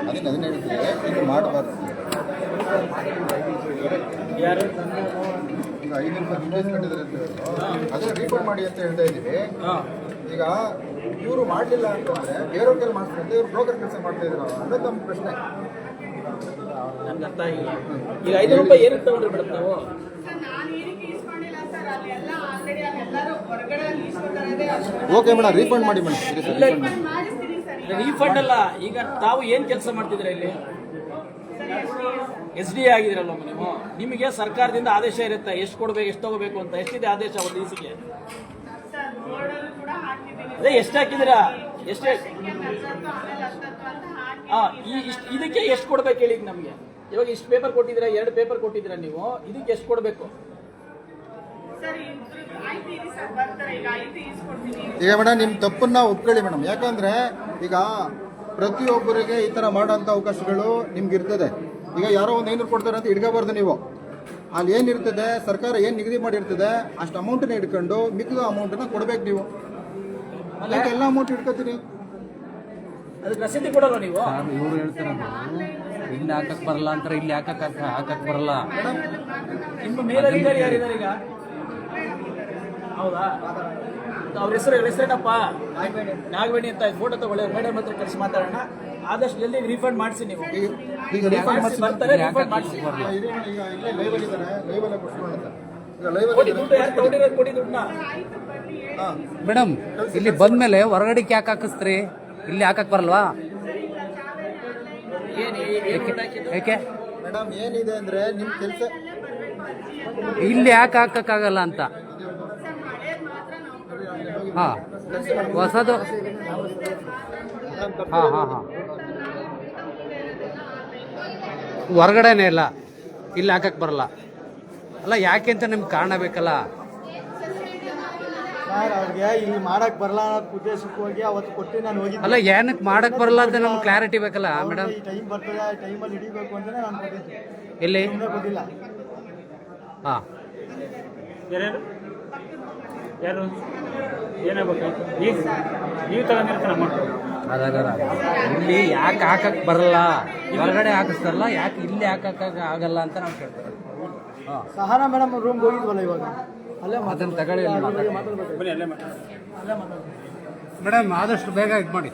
ಅದನ್ನ ಹೇಳ್ತೀವಿ, ಇದು ಮಾಡಬಾರ್ದು. ಈಗ 500 ರೂಪಾಯಿ ದುಡ್ಡು ಇಸ್ಕೊಂಡಿದ್ದಾರೆ ಅಂತ ಹೇಳಿದ್ರು, ಅದನ್ನ ರೀಫಂಡ್ ಮಾಡಿ ಅಂತ ಹೇಳ್ತಾ ಇದ್ದೀವಿ. ಈಗ ಇವರು ಮಾಡಲಿಲ್ಲ ಅಂತಂದ್ರೆ ಬೇರೆಯವ್ರ ಕೈಲಿ ಮಾಡಿಸ್ತಾರೆ ಅಂತ ಇವ್ರು ಬ್ರೋಕರ್ ಕೆಲಸ ಮಾಡ್ತಾ ಇದ್ರು ಅನ್ನೋದು ನಮ್ಮ ಪ್ರಶ್ನೆ. ನನ್ಗೆ ಅರ್ಥ ಆಗಿಲ್ಲ. ಈಗ 500 ರೂಪಾಯಿ ಏನಕ್ಕೆ ತಗೊಂಡ್ರಿ ಮೇಡಮ್ ನಾವು? ಓಕೆ ಮೇಡಮ್, ರೀಫಂಡ್ ಮಾಡಿ ಮೇಡಮ್. ರೀಫಂಡ್ ಅಲ್ಲ, ಈಗ ತಾವು ಏನ್ ಕೆಲಸ ಮಾಡ್ತಿದ್ದೀರಾ ಇಲ್ಲಿ? SD ಆಗಿದಿರಲ್ಲ ನೀವು. ನಿಮಗೆ ಸರ್ಕಾರದಿಂದ ಆದೇಶ ಇರುತ್ತೆ ಎಷ್ಟು ಕೊಡ್ಬೇಕು, ಎಷ್ಟು ತಗೋಬೇಕು ಅಂತ. ಎಷ್ಟಿದೆ ಆದೇಶ ಒಂದು ದಿವಸಕ್ಕೆ? ಅದೇ ಎಷ್ಟು ಹಾಕಿದಿರಾ? ಎಷ್ಟೇ ಇದಕ್ಕೆ ಎಷ್ಟು ಕೊಡ್ಬೇಕು ಹೇಳಿ ನಮಗೆ? ಇವಾಗ ಇಷ್ಟು ಪೇಪರ್ ಕೊಟ್ಟಿದ್ದೀರಾ, 2 ಪೇಪರ್ ಕೊಟ್ಟಿದ್ದೀರಾ ನೀವು, ಇದಕ್ಕೆ ಎಷ್ಟು ಕೊಡಬೇಕು? ಈಗ ಮೇಡಮ್ ನಿಮ್ಮ ತಪ್ಪನ್ನ ಒಪ್ಕೊಳ್ಳಿ ಮೇಡಮ್. ಯಾಕಂದ್ರೆ ಈಗ ಪ್ರತಿಯೊಬ್ಬರಿಗೆ ಈ ಥರ ಮಾಡೋಂಥ ಅವಕಾಶಗಳು ನಿಮ್ಗೆ ಇರ್ತದೆ. ಈಗ ಯಾರೋ ಒಂದು 500 ಕೊಡ್ತಾರೆ ಅಂತ ಹಿಡ್ಕೋಬಾರ್ದು ನೀವು. ಅಲ್ಲಿ ಏನಿರ್ತದೆ, ಸರ್ಕಾರ ಏನು ನಿಗದಿ ಮಾಡಿರ್ತದೆ ಅಷ್ಟು ಅಮೌಂಟನ್ನ ಹಿಡ್ಕೊಂಡು ಮಿಕ್ಕಿದ ಅಮೌಂಟನ್ನ ಕೊಡ್ಬೇಕು ನೀವು. ಯಾಕೆ ಎಲ್ಲ ಅಮೌಂಟ್ ಹಿಡ್ಕೊತೀರಿ? ಅದಕ್ಕೆ ರಸೀದಿ ಕೊಡಲ್ಲ ನೀವು? ಇವರು ಹೇಳ್ತಾರದು ಇಲ್ಲಿ ಹಾಕಕ್ಕೆ ಬರಲ್ಲ ಅಂತಾರೆ, ಇಲ್ಲಿ ಹಾಕಕ್ಕೆ ಬರಲ್ಲ. ನಿಮ್ಮ ಮೇಲಧಿಕಾರಿ ಯಾರಿದ್ದಾರೆ ಈಗ? ಹೌದಾ? ಅವ್ರ ಹೆಸರೇನಪ್ಪ? ನಾಗವೇಣಿ ಅಂತ. ಫೋಟೋ ತಗೊಳ್ಳಿ, ಮೇಡಮ್ ಹತ್ರ ಕಳಿಸಿ ಮಾತಾಡೋಣ. ಆದಷ್ಟು ಜಲ್ದಿ ರೀಫಂಡ್ ಮಾಡಿಸಿ. ನೀವು ಈಗ ರೀಫಂಡ್ ಮಾಡಿಸಿ ಬರ್ತಾರೆ, ರೀಫಂಡ್ ಮಾಡಿಸಿ. ಈಗ ಇಲ್ಲೇ ಲೈವಲ್ಲಿ ಇದ್ದಾರೆ, ಲೈವಲ್ಲೇ ಕೊಡ್ಸ್ಕೊಳ್ಳೋಣ. ಈಗ ಲೈವಲ್ಲಿ ದುಡ್ಡು ಯಾರು ತಗೊಂಡಿರೋದು ಕೊಡಿ ದುಡ್ಡನ್ನ. ಮೇಡಮ್ ಇಲ್ಲಿ ಬಂದ್ಮೇಲೆ ಹೊರಗಡೆ ಯಾಕೆ ಹಾಕಿಸ್ತ್ರಿ? ಇಲ್ಲಿ ಹಾಕಕ್ಕೆ ಬರಲ್ವಾ? ಯಾಕೆ ಮೇಡಮ್ ಏನಿದೆ ಅಂದ್ರೆ ನಿಮ್ಮ ಕೆಲಸ ಇಲ್ಲಿ ಯಾಕೆ ಹಾಕಕ್ಕಾಗಲ್ಲ ಅಂತ? ಹಾ, ಹೊಸದು. ಹಾ ಹಾ ಹಾ, ಹೊರಗಡೆನೇ ಇಲ್ಲ, ಇಲ್ಲಿ ಹಾಕಕ್ಕೆ ಬರಲ್ಲ. ಅಲ್ಲ ಯಾಕೆ ಅಂತ ನಿಮ್ಗೆ ಕಾರಣ ಬೇಕಲ್ಲ ಸರ್. ಅವ್ರಿಗೆ ಇಲ್ಲಿ ಮಾಡಕ್ ಬರಲ್ಲ ಅನ್ನೋದು ಉದ್ದೇಶಕ್ಕೆ ಹೋಗಿ ಅವತ್ತು ಕೊಟ್ಟು ನಾನು ಹೋಗಿದ್ದೆ. ಅಲ್ಲ ಏನಕ್ಕೆ ಮಾಡಕ್ ಬರಲ್ಲ ಅಂತ ನಮ್ಗೆ ಕ್ಲಾರಿಟಿ ಬೇಕಲ್ಲ ಮೇಡಮ್. ಈ ಟೈಮ್ ಬರ್ತದೆ, ಆ ಟೈಮಲ್ಲಿ ಹಿಡಿಬೇಕು ಅಂತಾನೆ ನಾನು ಕೊಟ್ಟಿದ್ದೆ. ಎಲ್ಲಿ ಸುಮ್ಮನೆ ಕೊಟ್ಟಿಲ್ಲ. ಹಾಂ, ಯಾರು ಏನಾಗಬೇಕಾಯ್ತು? ನೀವು ತಗೊಂಡಿರ್ತಾನೆ ಅಮೌಂಟ್. ಅದಾಗಲ್ಲ, ಇಲ್ಲಿ ಯಾಕೆ ಹಾಕಕ್ಕೆ ಬರಲ್ಲ, ಹೊರಗಡೆ ಹಾಕಿಸ್ತಾರಲ್ಲ, ಯಾಕೆ ಇಲ್ಲಿ ಹಾಕಕ್ಕೆ ಆಗಲ್ಲ ಅಂತ ನಾವು ಕೇಳ್ತೀವಿ. ಸಹನಾ ಮೇಡಮ್ ರೂಮ್ಗೆ ಹೋಗಿದ್ವಲ್ಲ ಇವಾಗ ಅಲ್ಲೇ ಅದನ್ನ ತಗೊಳ್ಳಿ ಇಲ್ಲಿ ಮಾತಾಡಿ. ಮಾತಾಡ್ಬೇಕು ಅಲ್ಲೇ ಮಾತಾಡ್ಬೇಕು. ಮೇಡಮ್ ಆದಷ್ಟು ಬೇಗ ಇದು ಮಾಡಿ.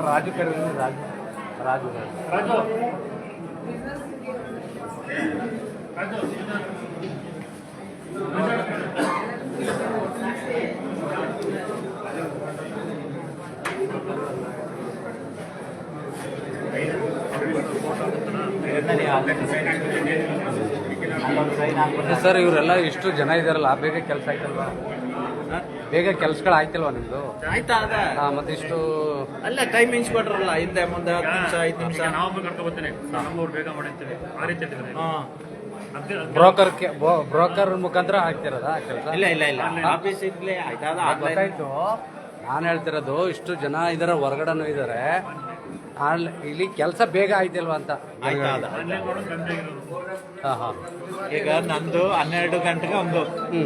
ರಾಜು ಕರೀರಿ, ರಾಜು ಸರ್, ಇವರೆಲ್ಲ ಇಷ್ಟು ಜನ ಇದಾರಲ್ಲ, ಬೇಗ ಕೆಲಸ ಆಯ್ತಲ್ವಾ? ಬೇಗ ಕೆಲ್ಸಗಳು ಆಯ್ತಲ್ವಾ ನಿಮ್ದು? ಆಯ್ತಾ ಅದ ಮತ್ತೆ ಇಷ್ಟು ಅಲ್ಲ ಟೈಮಿಂಗ್ಸ್ ಕೊಟ್ರಲ್ಲ, ಹಿಂದೆ ಮುಂದೆ 10 ನಿಮಿಷ 5 ನಿಮಿಷ. ನಾವು ಕರ್ಕೊಬರ್ತೀನಿ, ನಮ್ಮವ್ರು ಬೇಗ ಮಾಡಿರ್ತೀವಿ ಆ ರೀತಿ ಇಟ್ಟಿದ್ದಾರೆ. ಬ್ರೋಕರ್ ಮುಖಾಂತರ ಆಗ್ತಿರೋದಾ ಕೆಲಸ? ಇಲ್ಲ ಆಫೀಸ್ ಇರ್ಲಿ ಆಯ್ತಾ ಗೊತ್ತಾಯ್ತು. ನಾನು ಹೇಳ್ತಿರೋದು ಇಷ್ಟು ಜನ ಇದಾರೆ, ಹೊರಗಡೆನೂ ಇದಾರೆ, ಇಲ್ಲಿ ಕೆಲಸ ಬೇಗ ಆಯ್ತಲ್ವಾ ಅಂತ. ಹಾ ಹಾ. ಈಗ ನಂದು 12 ಗಂಟೆಗೆ ಒಂದು,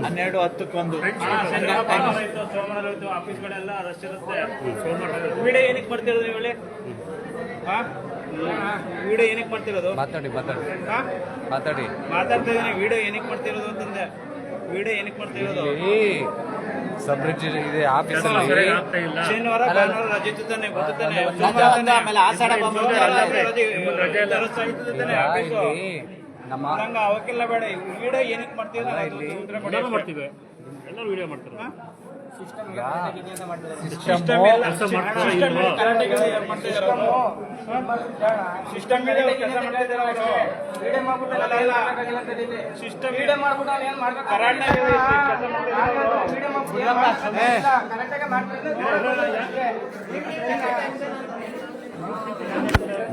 12:10ಕ್ಕೆ ಒಂದು. ಆಫೀಸ್ಗಳೆಲ್ಲ ರಶ್ ಇರುತ್ತೆ. ವಿಡಿಯೋ ಏನಕ್ಕೆ ಮಾಡ್ತಿರೋದು ನೀವು ಹೇಳಿ? ವಿಡಿಯೋ ಏನಕ್ಕೆ ಮಾಡ್ತಿರೋದು? ಮಾತಾಡಿ ಮಾತಾಡ್ತಾ ಇದ್ದೀನಿ. ವಿಡಿಯೋ ಏನಕ್ಕೆ ಮಾಡ್ತಿರೋದು ಅಂತಂದೆ. ವಿಡಿಯೋ ಏನಕ್ಕೆ ಮಾಡ್ತಿರೋದು? ಸಬ್ ರಿಜಿಸ್ಟರ್ ಇದೆ ಆಫೀಸಲ್ಲಿ. ಶನಿವಾರ ಭಾನುವಾರ ರಜೆ ಇರ್ತಾನೆ, ಗೊತ್ತಾನೆ. ಆಮೇಲೆ ಆಷಾಢ ನಮ್ಮ ಅವಕ್ಕೆಲ್ಲ ಬೇಡ. ವಿಡಿಯೋ ಏನಕ್ಕೆ ಮಾಡ್ತಿರೋದು? ಎಲ್ಲರೂ ಮಾಡ್ತೀವಿ, ಎಲ್ಲರೂ ವಿಡಿಯೋ ಮಾಡ್ತಾರೆ.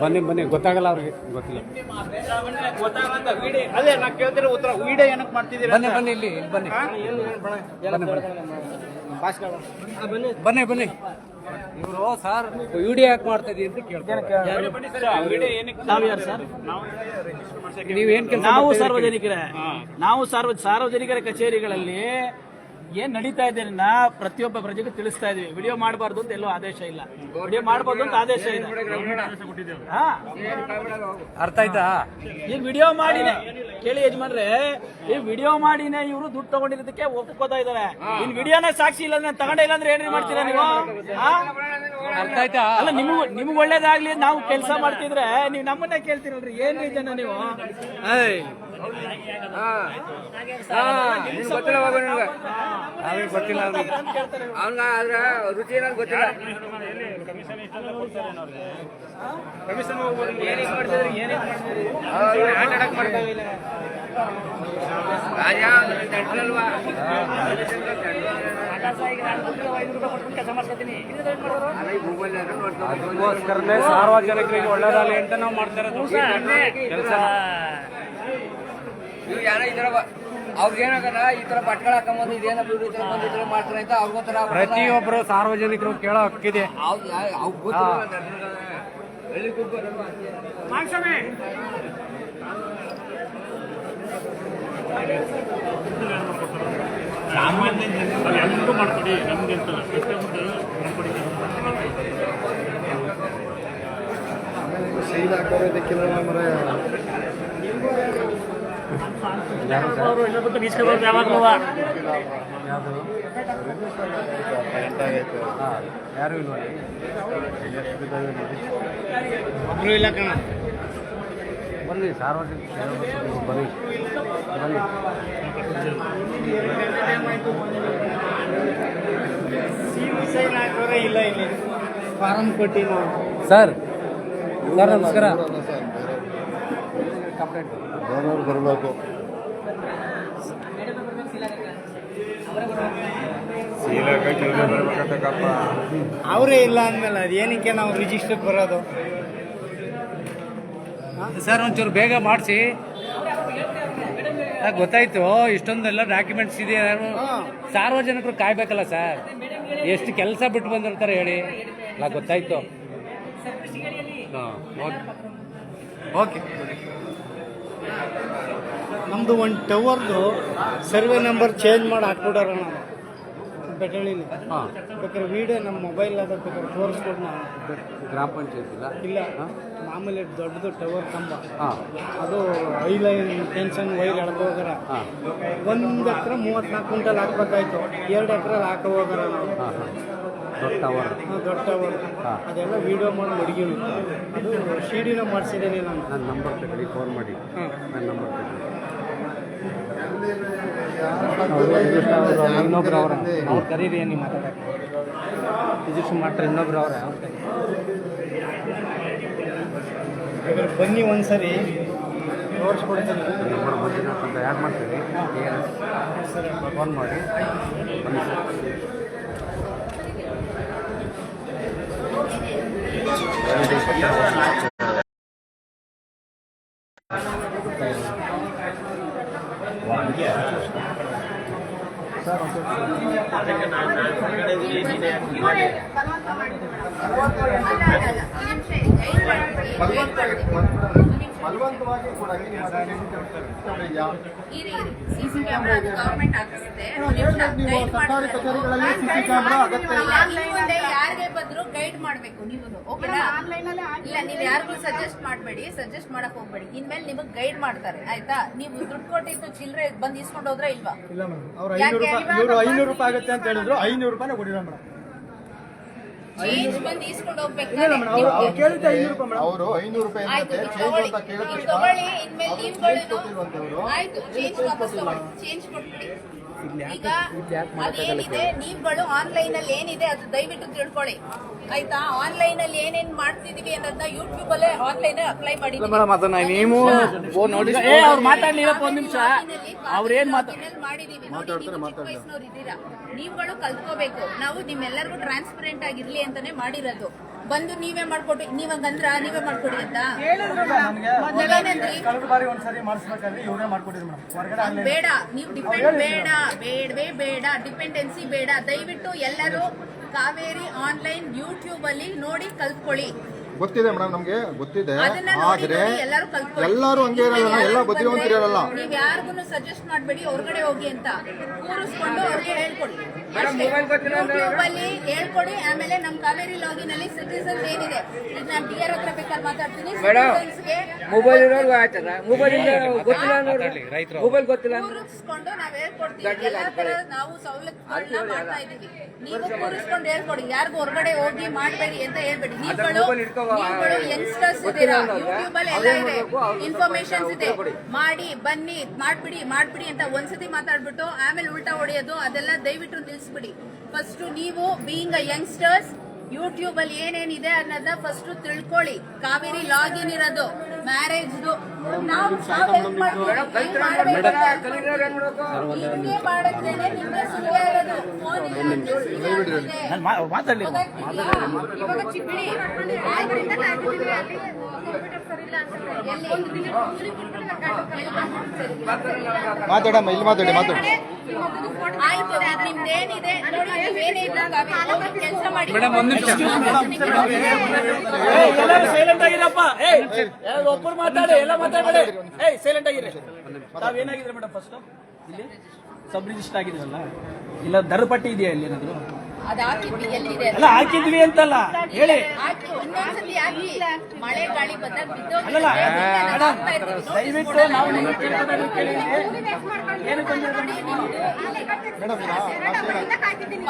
ಬನ್ನಿ ಗೊತ್ತಾಗಲ್ಲ ಅವ್ರಿಗೆ, ಗೊತ್ತಿಲ್ಲ. ಅದೇ ನಾ ಕೇಳ್ತಿರೋ ಉತ್ತರ. ವಿಡಿಯೋ ಏನಕ್ಕೆ ಮಾಡ್ತಿದ್ದೀರಾ? ಬನ್ನಿ ಇಲ್ಲಿ ಬನ್ನಿ. ಇವರು ಸರ್ ವಿಡಿಯೋ ಯಾಕೆ ಮಾಡ್ತಾ ಇದೀವಿ ಅಂತ ಕೇಳ್ತಾರೆ. ನೀವೇನ್ ಕೆಲಸ? ನಾವು ಸಾರ್ವಜನಿಕರ ಕಚೇರಿಗಳಲ್ಲಿ ಏನ್ ನಡೀತಾ ಇದೆ ಪ್ರತಿಯೊಬ್ಬ ಪ್ರಜೆಗೂ ತಿಳಿಸ್ತಾ ಇದೀವಿ. ವಿಡಿಯೋ ಮಾಡಬಾರ್ದು ಅಂತ ಎಲ್ಲೋ ಆದೇಶ ಇಲ್ಲ, ವಿಡಿಯೋ ಮಾಡಬಾರ್ದು ಅಂತ ಆದೇಶ ಇದೆ. ಅರ್ಥ ಆಯ್ತಾ? ಈ ವಿಡಿಯೋ ಮಾಡಿನೇ ಕೇಳಿ ಯಜಮಾನ್ರೆ, ಈ ವಿಡಿಯೋ ಮಾಡಿನೇ ಇವರು ದುಡ್ಡು ತಗೊಂಡಿರೋದಕ್ಕೆ ಒಪ್ಕೋತಾ ಇದಾರೆ. ಇನ್ ವಿಡಿಯೋನೇ ಸಾಕ್ಷಿ ಇಲ್ಲ, ನಾನು ತಗೊಂಡೇ ಇಲ್ಲ ಅಂದ್ರೆ ಏನ್ರಿ ಮಾಡ್ತೀರಾ ನೀವು? ಅರ್ಥ ಆಯ್ತಾ? ಅಲ್ಲ, ನಿಮ್ಗೆ ಒಳ್ಳೇದಾಗ್ಲಿ, ನಾವು ಕೆಲಸ ಮಾಡ್ತಿದ್ರೆ ನೀವು ನಮ್ಮನ್ನೇ ಕೇಳ್ತೀರಲ್ರಿ, ಏನ್ರಿ ಜನ ನೀವು? ಗೊತ್ತಿಲ್ಲ ಅವ್ನಿಗೆ ಆದ್ರೆ ರುಚಿ ಏನಾದ್ರು ಗೊತ್ತಿಲ್ಲ. ಅದಕ್ಕೋಸ್ಕರನೇ ಸಾರ್ವಜನಿಕರಿಗೆ ಒಳ್ಳೇದಾಗಲಿ ಅಂತ ನಾವು ಮಾಡ್ತಾ ಇರೋದು ಕೆಲಸ. ಅವ್ರಿಗೇನಾಗಲ್ಲ, ಈ ತರ ಬಟ್ಟೆ ಹಾಕೊಂಬಂದು ಇದೇನೋ ಬ್ಯೂಟಿ ತಗೊಂಡು ಈ ತರ ಮಾಡ್ತಾರೆ ಅಂತ ಅವ್ರಿಗೊಂಥರ ಪ್ರತಿಯೊಬ್ಬರು ಸಾರ್ವಜನಿಕರು ಕೇಳೋ ಹಕ್ಕಿದೆ. ಸಾಮಾನ್ಯ ಎಲ್ಲರೂ ಮಾಡ್ಕೊಡಿ, ನಮ್ಗೆ ಅಂತಲ್ಲ, ಕಷ್ಟಪಟ್ಟು ಮಾಡ್ಕೊಡಿ. ಯಾರು ಇಲ್ವಾ? ಒಬ್ರು ಇಲ್ಲ ಕಣ. ಬನ್ನಿ ಸಾರ್ವಜನಿಕ ಬನ್ನಿ. ಇಲ್ಲ ಇಲ್ಲಿ ಫಾರಂ ಕೊಟ್ಟಿ ಸರ್ ನಮಸ್ಕಾರ. ಕಂಪ್ಲೇಂಟ್ ಬರಬೇಕು. ಅವರೇ ಇಲ್ಲ ಅಂದ್ಮೇಲೆ ಅದೇನಕ್ಕೆ ನಾವು ರಿಜಿಸ್ಟರ್ ಬರೋದು? ಸರ್ ಒಂಚೂರು ಬೇಗ ಮಾಡಿಸಿ. ಗೊತ್ತಾಯ್ತು, ಇಷ್ಟೊಂದೆಲ್ಲ ಡಾಕ್ಯುಮೆಂಟ್ಸ್ ಇದೆ. ಸಾರ್ವಜನಿಕರು ಕಾಯ್ಬೇಕಲ್ಲ ಸರ್, ಎಷ್ಟು ಕೆಲಸ ಬಿಟ್ಟು ಬಂದಿರ್ತಾರೆ ಹೇಳಿ. ಅಲ್ಲ ಗೊತ್ತಾಯ್ತು. ಓಕೆ. ನಮ್ದು ಒಂದು ಟವರ್ದು ಸರ್ವೆ ನಂಬರ್ ಚೇಂಜ್ ಮಾಡಿ ಹಾಕ್ಬಿಡೋಣ ಬೆಟಳಿಲಿ. ಹಾಂ, ಬೇಕಾದ್ರೆ ವಿಡಿಯೋ ನಮ್ಮ ಮೊಬೈಲ್ ಅದ ಬೇಕಾದ್ರೆ ತೋರಿಸ್ಕೊಡು. ನಾವು ಗ್ರಾಮ ಪಂಚಾಯತ್ ಇಲ್ಲ. ಮಾಮೂಲಿ ದೊಡ್ಡದು ಟವರ್ ಕಂಬ, ಹಾಂ ಅದು ಐ ಲೈನ್ ಟೆನ್ಷನ್ ವೈರ್ ಎಳ್ಕೊ ಹೋಗಾರ. ಹಾಂ 1 ಎಕರೆ 34 ಕ್ವಿಂಟಲ್ ಹಾಕ್ಬೇಕಾಯ್ತು, 2 ಎಕರೆ ಹಾಕ ಹೋಗಾರ ನಾವು. ಹಾಂ ಹಾಂ ದೊಡ್ಡ ಟವರ್. ದೊಡ್ಡ ಟವರ್ ಹಾಂ. ಅದೆಲ್ಲ ವಿಡಿಯೋ ಮಾಡಿ ಮಡಗಿವಿ. ಅದು ಶಿಡಿನ ಮಾಡಿಸಿದ್ದೇನೆ ನಾನು. ನನ್ನ ನಂಬರ್ ತಗೊಳ್ಳಿ, ಫೋನ್ ಮಾಡಿ. ನನ್ನ ನಂಬರ್ ತಗೊಳ್ಳಿ. ಇನ್ನೊಬ್ರು ಅವ್ರು ಕರೀರಿ, ನೀವು ಮಾತಾಡಕ್ಕೆ ರಿಜಿಸ್ಟ್ರ್ ಮಾಡ್ತಾರೆ. ಇನ್ನೊಬ್ರು ಅವ್ರೆ, ಬೇಕಾದ್ರೆ ಬನ್ನಿ ಒಂದ್ಸರಿ ತೋರಿಸ್ಕೊಡ್ತೀನಿ. ನಂಬರ್ ಮಂಜುನಾಥ್ ಅಂತ ಯಾರು ಮಾಡ್ತೀರಿ, ಫೋನ್ ಮಾಡಿ ಬನ್ನಿ ಸರ್. ಬಲವಂತವಾಗಿ ಕೂಡ ಸಿಸಿ ಕ್ಯಾಮೆರಾ ಗವರ್ಮೆಂಟ್ ಹಾಕಿಸುತ್ತೆ. ನೀವು ಸರ್ಕಾರಿ ಕಚೇರಿಗಳಲ್ಲಿ ಸಿಸಿ ಕ್ಯಾಮೆರಾ ಅಗತ್ಯ ಇಲ್ಲ. ಯಾರಿಗೆ ಬಂದ್ರು ಗೈಡ್ ಮಾಡ್ಬೇಕು ನೀವು, ಓಕೆನಾ? ಇಲ್ಲ, ನೀವು ಯಾರಿಗೂ ಸಜೆಸ್ಟ್ ಮಾಡಬೇಡಿ, ಸಜೆಸ್ಟ್ ಮಾಡಕ್ ಹೋಗ್ಬೇಡಿ. ಇನ್ಮೇಲೆ ನಿಮಗೆ ಗೈಡ್ ಮಾಡ್ತಾರೆ, ಆಯ್ತಾ? ನೀವು ದುಡ್ಡು ಕೊಟ್ಟಿದ್ದು ಚಿಲ್ಲರೆ ಬಂದು ಇಸ್ಕೊಂಡು ಹೋದ್ರ ಇಲ್ವಾ? ಇಲ್ಲ ಮೇಡಮ್, ಅವ್ರು 500 ರೂಪಾಯಿ ಆಗುತ್ತೆ ಅಂತ ಹೇಳಿದ್ರು. 500 ರೂಪಾಯಿನ ಕೊಡಿಲ್ಲ ಮೇಡಮ್. ಚೇಂಜ್ ಬಂದು ಇಸ್ಕೊಂಡು ಹೋಗ್ಬೇಕು. ಅವ್ರು ಕೇಳಿದ್ದೆ 500 ರೂಪಾಯಿ ಮೇಡಮ್. ಅವರು 500 ರೂಪಾಯಿ ಆಯ್ತು, ಅಂತ ತಗೊಳ್ಳಿ, ಕೇಳಿದ್ರೆ ತಗೊಳ್ಳಿ. ಇನ್ಮೇಲೆ ನೀವುಗಳು ಆಯ್ತು, ಚೇಂಜ್ ವಾಪಸ್ ತಗೊಳ್ಳಿ, ಚೇಂಜ್ ಕೊಟ್ಬಿಡಿ. ಈಗ ಅದೇನಿದೆ, ನೀವುಗಳು ಆನ್ಲೈನ್ ಅಲ್ಲಿ ಏನಿದೆ ಅದು ದಯವಿಟ್ಟು ತಿಳ್ಕೊಳ್ಳಿ, ಆಯ್ತಾ? ಆನ್ಲೈನ್ ಅಲ್ಲಿ ಏನೇನ್ ಮಾಡ್ತಿದೀವಿ ಅನ್ನೋದನ್ನ ಯೂಟ್ಯೂಬ್ ಅಲ್ಲೇ ಆನ್ಲೈನ್ ಅಪ್ಲೈ ಮಾಡಿದೀವಿ. ಅವ್ರು ಮಾತಾಡ್ಲಿ, 1 ನಿಮಿಷ. ಅವ್ರೇನ್ ಮಾಡಿದೀವಿ ನೋಡಿ. ನೀವು ಚಿಕ್ಕ ವಯಸ್ಸಿನವ್ರು ಇದ್ದೀರಾ, ನೀವುಗಳು ಕಲ್ತ್ಕೋಬೇಕು. ನಾವು ನಿಮ್ಮೆಲ್ಲರಿಗೂ ಟ್ರಾನ್ಸ್ಪರೆಂಟ್ ಆಗಿರ್ಲಿ ಅಂತಾನೆ ಮಾಡಿರೋದು. ಬಂದು ನೀವೇ ಮಾಡ್ಕೊಟ್ಟು, ನೀವಂಗಂದ್ರ ನೀವೇ ಮಾಡ್ಕೊಡಿ ಅಂತ ಕಳೆದ ಬಾರಿ ಒಂದ್ಸರಿ ಮಾಡಿಸ್ಬೇಕಾದ್ರೆ ಇವರೇ ಮಾಡ್ಕೊಟ್ಟಿದ್ರು ಮೇಡಮ್. ಹೊರಗಡೆ ಬೇಡ, ನೀವು ಡಿಪೆಂಡ್ ಬೇಡವೇ ಬೇಡ, ಡಿಪೆಂಡೆನ್ಸಿ ಬೇಡ. ದಯವಿಟ್ಟು ಎಲ್ಲರೂ ಕಾವೇರಿ ಆನ್ಲೈನ್ ಯೂಟ್ಯೂಬ್ ಅಲ್ಲಿ ನೋಡಿ ಕಲ್ತ್ಕೊಳ್ಳಿ. ಗೊತ್ತಿದೆ ಮೇಡಮ್, ನಮ್ಗೆ ಗೊತ್ತಿದೆ. ಅದನ್ನ ನೋಡಿ ಆದ್ರೆ ನೋಡಿ ಎಲ್ಲರೂ ಕಲ್ತ್ಕೊಳ್ಳಿ. ಎಲ್ಲರೂ ಹಂಗೆ ಇರಲ್ಲ, ಎಲ್ಲ ಬುದ್ಧಿವಂತರಿರಲ್ಲ. ನೀವ್ ಯಾರಿಗೂ ಸಜೆಸ್ಟ್ ಮಾಡ್ಬೇಡಿ ಹೊರಗಡೆ ಹೋಗಿ ಅಂತ, ಕೂರಿಸ್ಕೊಂಡು ಅವ್ರಿಗೆ ಹೇಳ್ಕೊಡಿ. ಯೂಟ್ಯೂಬ್ ಅಲ್ಲಿ ಹೇಳ್ಕೊಡಿ. ಆಮೇಲೆ ನಮ್ ಕಾವೇರಿ ಲಾಗಿನ್ ಅಲ್ಲಿ ಸಿಟಿಸನ್ಸ್ ಏನಿದೆ, ಈಗ ನಾನು ಟಿಆರ್ ಹತ್ರ ಬೇಕಾದ್ರೆ ಮಾತಾಡ್ತೀನಿ. ಸಿಟಿಸನ್ಸ್ಗೆ ಮೊಬೈಲ್ ಇರೋರ್ಗು ಆಯ್ತದ, ಮೊಬೈಲ್ ಗೊತ್ತಿಲ್ಲ ಮೊಬೈಲ್ ಗೊತ್ತಿಲ್ಲ ಕೂರಿಸ್ಕೊಂಡು ನಾವ್ ಹೇಳ್ಕೊಡ್ತೀವಿ. ಎಲ್ಲಾ ತರ ನಾವು ಸವಲತ್ತುಗಳನ್ನ ಮಾಡ್ತಾ ಇದೀವಿ. ನೀವು ಕೂರಿಸ್ಕೊಂಡು ಹೇಳ್ಕೊಡಿ, ಯಾರಿಗೂ ಹೊರಗಡೆ ಹೋಗಿ ಮಾಡ್ಬೇಡಿ ಅಂತ ಹೇಳ್ಬೇಡಿ. ನೀವುಗಳು ಯಂಗ್ಸ್ಟರ್ಸ್ ಇದ್ದೀರಾ, ಯೂಟ್ಯೂಬ್ ಅಲ್ಲಿ ಎಲ್ಲ ಇದೆ, ಇನ್ಫಾರ್ಮೇಶನ್ಸ್ ಇದೆ. ಮಾಡಿ ಬನ್ನಿ, ಮಾಡ್ಬಿಡಿ ಅಂತ ಒಂದ್ಸತಿ ಮಾತಾಡ್ಬಿಟ್ಟು ಆಮೇಲೆ ಉಲ್ಟಾ ಹೊಡೆಯೋದು ಅದೆಲ್ಲ ದಯವಿಟ್ಟು ನಿಲ್ಸ್ಬಿಡಿ. ಫಸ್ಟ್ ನೀವು ಬೀಯಿಂಗ್ ಅ ಯಂಗ್ಸ್ಟರ್ಸ್ ಯೂಟ್ಯೂಬ್ ಅಲ್ಲಿ ಏನೇನಿದೆ ಅನ್ನೋದ ಫಸ್ಟ್ ತಿಳ್ಕೊಳ್ಳಿ. ಕಾವೇರಿ ಲಾಗಿನ್ ಇರೋದು ಮ್ಯಾರೇಜ್ ಮಾಡಿದ್ರೇನೆ ನಿಮ್ಗೆ ಸುದ್ದಿ ಆಗೋದು. ಮಾತಾಡ್ಲಿ. ಇವಾಗ ಚಿಕ್ಕಡಿ ಮಾತಾಡಮ್ಮ, ಇಲ್ಲಿ ಮಾತಾಡಿ. ಆಯ್ತು, ನಿಮ್ದೇನಿದೆ ನೋಡಿ, ನೀವೇನೇ ಕೆಲಸ ಮಾಡಿ. ಎಲ್ಲರೂ ಸೈಲೆಂಟ್ ಆಗಿರಪ್ಪ. ಒಬ್ಬರು ಮಾತಾಡಿ, ಎಲ್ಲ ಮಾತಾಡಬೇಡಿ. ಸೈಲೆಂಟ್ ಆಗಿರಿ. ತಾವೇನಾಗಿದ್ರೆ ಮೇಡಮ್ ಫಸ್ಟ್ ಇಲ್ಲಿ ಸಬ್ ರಿಜಿಸ್ಟರ್ ಆಗಿದ್ರಲ್ಲ, ಇಲ್ಲ ದರಪಟ್ಟಿ ಇದೆಯಾ ಇಲ್ಲಿ ಏನಾದ್ರು? ಅದು ಹಾಕಿದ್ವಿ, ಎಲ್ಲಿದೆ? ಅಲ್ಲ ಹಾಕಿದ್ವಿ ಅಂತಲ್ಲ ಹೇಳಿ. ಹಾಕಿ ಇನ್ನೊಂದ್ಸತಿ ಹಾಕಿ, ಮಳೆ ಗಾಳಿ ಬಂದಾಗ ಅಲ್ಲಲ್ಲ ಮೇಡಮ್, ದಯವಿಟ್ಟು ನಾವು ನಿಮಗೆ ಕೇಳ್ಕೊಂಡು ಕೇಳಿದ್ವಿ. ಏನು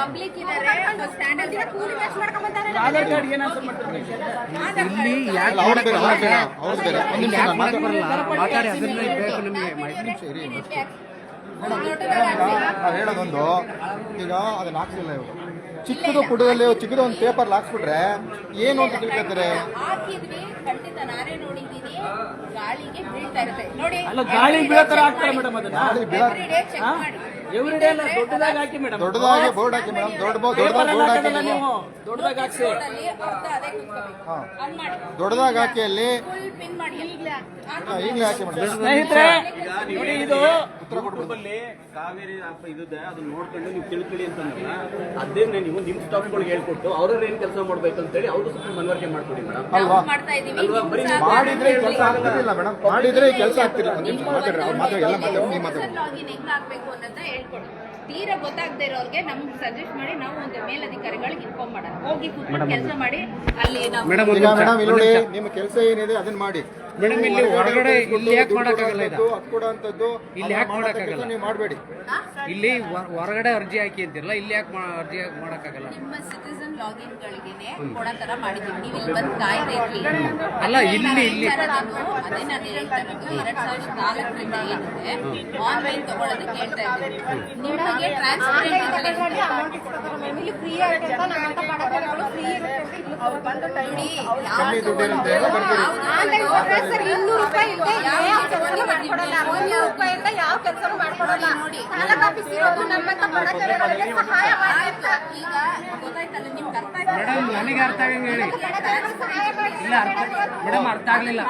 ಪಬ್ಲಿಕ್ ಇದಾರೆ, ಸ್ಟ್ಯಾಂಡ್ ಅಲ್ಲಿ ಆಧಾರ್ ಕಾರ್ಡ್ ಏನು ಆನ್ಸರ್ ಮಾಡ್ತಾರೆ ಇಲ್ಲಿ ಯಾಕೆ ಮಾತಾಡಿ, ಅದನ್ನ ಬೇಕು ನಿಮಗೆ. ನಾವು ಹೇಳೋದೊಂದು, ಈಗ ಅದನ್ನ ಹಾಕ್ಸಿಲ್ಲ ಇವರು. ಚಿಕ್ಕದು ಪುಟದಲ್ಲಿ ಚಿಕ್ಕದು ಒಂದು ಪೇಪರ್ ಹಾಕ್ಸ್ಬಿಟ್ರೆ ಏನು ಅಂತ ತಿಳ್ಕೊತಾರೆ. ಹಾಕಿದ್ವಿ, ಖಂಡಿತ ನಾನೇ ನೋಡಿದ್ದೀನಿ, ಗಾಳಿಗೆ ಬೀಳ್ತಾ ಇರುತ್ತೆ ನೋಡಿ. ಅಲ್ಲ ಗಾಳಿ ಬೀಳೋ ತರ ಆಗ್ತಾರೆ ಮೇಡಮ್ ಅದನ್ನ. ಗಾಳಿ ಬೀಳ ಚೆಕ್ ಮಾಡಿ. ಎವ್ರಿಡೇ ಅಲ್ಲ, ದೊಡ್ಡದಾಗಿ ಹಾಕಿ ಮೇಡಮ್. ದೊಡ್ಡದಾಗಿ ಬೋರ್ಡ್ ಹಾಕಿ ಮೇಡಮ್, ದೊಡ್ಡದಾಗಿ ಬೋರ್ಡ್ ಹಾಕಿ ನೀವು ದೊಡ್ಡದಾಗಿ ಹಾಕ್ಸಿ. ಅಲ್ಲಿ ಅರ್ಧ ಅದೇ ಕೂತ್ಕೋಬೇಕು. ಹಂಗ್ ಮಾಡಿ. ದೊಡ್ಡದಾಗಿ ಹಾಕಿ ಅಲ್ಲಿ ಫುಲ್ ಪಿನ್ ಮಾಡಿ. ಈಗಲೇ ಈಗಲೇ ಹಾಕಿ ಮೇಡಮ್. ಸ್ನೇಹಿತರೆ ಈಗ ನೋಡಿ, ಇದು ಯೂಟ್ಯೂಬಲ್ಲಿ ಕಾವೇರಿ ಇದಿದೆ ಅದನ್ನ ನೋಡ್ಕೊಂಡು ನೀವು ತಿಳ್ಕೊಳ್ಳಿ ಅಂತಂದ್ರೆ ಅದೇನೆ ನೀವು ನಿಮ್ಮ ಸ್ಟಾಫ್ಗಳಿಗೆ ಹೇಳ್ಕೊಟ್ಟು ಅವ್ರವ್ರು ಏನ್ ಕೆಲಸ ಮಾಡ್ಬೇಕು ಅಂತೇಳಿ ಅವರು ಸ್ವಲ್ಪ ಮನವರಿಕೆ ಮಾಡ್ಕೊಡಿ ಮೇಡಮ್. ಅಲ್ವಾ? ಮಾಡ್ತಾ ಇದೀವಿ. ಅಲ್ವಾ? ಬರೀ ನೀವು ಮಾಡಿದ್ರೆ ಕೆಲಸ ಆಗ್ತಿರ್ಲಿಲ್ಲ ಮೇಡಮ್, ಮಾಡಿದ್ರೆ ಕೆಲಸ ಆಗ್ತಿಲ್ಲ. ನಿಮ್ಗೆ ಮಾತಾಡ್ರಿ, ಅವ್ರು ಮಾತಾಡಿ, ಎಲ್ಲ ಮಾತಾಡಿ, ನೀವು ಮಾತಾಡಿ. ಲಾಗಿನ್ ಹೆಂಗ್ ಆಗ್ಬೇಕು ಅನ್ನೋದನ್ನ ಹೇಳ್ಕೊಡಿ. ತೀರಾ ಗೊತ್ತಾಗದೇ ಇರೋರಿಗೆ ನಮ್ಗೆ ಸಜೆಸ್ಟ್ ಮಾಡಿ ನಾವು ಒಂದು ಮೇಲಧಿಕಾರಿಗಳಿಗೆ ಇನ್ಫಾರ್ಮ್ ಮಾಡೋಣ. ಹೋಗಿ ಕೂತ್ಕೊಂಡು ಕೆಲಸ ಮಾಡಿ ಅಲ್ಲಿ ನಾವು ಮೇಡಮ್ ಈಗ ಮೇಡಮ್ ಇಲ್ಲಿ ನೋಡಿ, ನಿಮ್ಮ ಕೆಲಸ ಏನಿದೆ ಅದನ್ನ ಮಾಡಿ. ಮೇಡಮ್ ಇಲ್ಲಿ ಹೊರಗಡೆ ಇಲ್ಲಿ ಯಾಕೆ ಮಾಡೋಕ್ಕಾಗಲ್ಲ ಇದು? ಅದು ಕೊಡೋಂಥದ್ದು ಇಲ್ಲಿ ಯಾಕೆ ಮಾಡೋಕ್ಕಾಗಲ್ಲ? ನೀವು ಮಾಡಬೇಡಿ. ಇಲ್ಲಿ ಹೊರಗಡೆ ಅರ್ಜಿ ಹಾಕಿ ಅಂತಿರಲ್ಲ, ಇಲ್ಲಿ ಯಾಕೆ ಅರ್ಜಿ ಮಾಡೋಕ್ಕಾಗಲ್ಲ? ನಿಮ್ಮ ಸಿಟಿಸನ್ ಲಾಗಿನ್ ಗಳಿಗೆನೆ ಕೊಡೋ ತರ ಮಾಡಿದೀವಿ. ನೀವು ಇಲ್ಲಿ ಬಂದು ಕಾಯ್ದೆ ಇರ್ಲಿ. ಅಲ್ಲ, ಇಲ್ಲಿ ಅದೇ ನಾನು ಹೇಳ್ತಾ ಇರೋದು 2004ರಿಂದ ಏನಿದೆ ಆನ್ಲೈನ್ ತಗೊಳ್ಳೋದಕ್ಕೆ ಹೇಳ್ತಾ ಇದ್ದೀವಿ. ನಿಮಗೆ ಟ್ರಾನ್ಸ್ಪರೆಂಟ್ ಯಾವ ಕೆಲಸ ಮಾಡ್ಕೊಡಲ್ಲ. ತಾಲೂಕು ಆಫೀಸ್ ಇರೋದು ನಮ್ಮಂತ ಬಡ ಜನಗಳಿಗೆ ಸಹಾಯ ಮಾಡ್ತಾ ಈಗ ಗೊತ್ತಾಯ್ತಲ್ಲ ನಿಮ್ಗೆ ಅರ್ಥ ಆಯ್ತು. ಮೇಡಮ್ ನನಗೆ ಅರ್ಥ ಆಗಂಗೆ ಹೇಳಿ. ಇಲ್ಲ ಮೇಡಮ್ ಅರ್ಥ ಆಗ್ಲಿಲ್ಲ.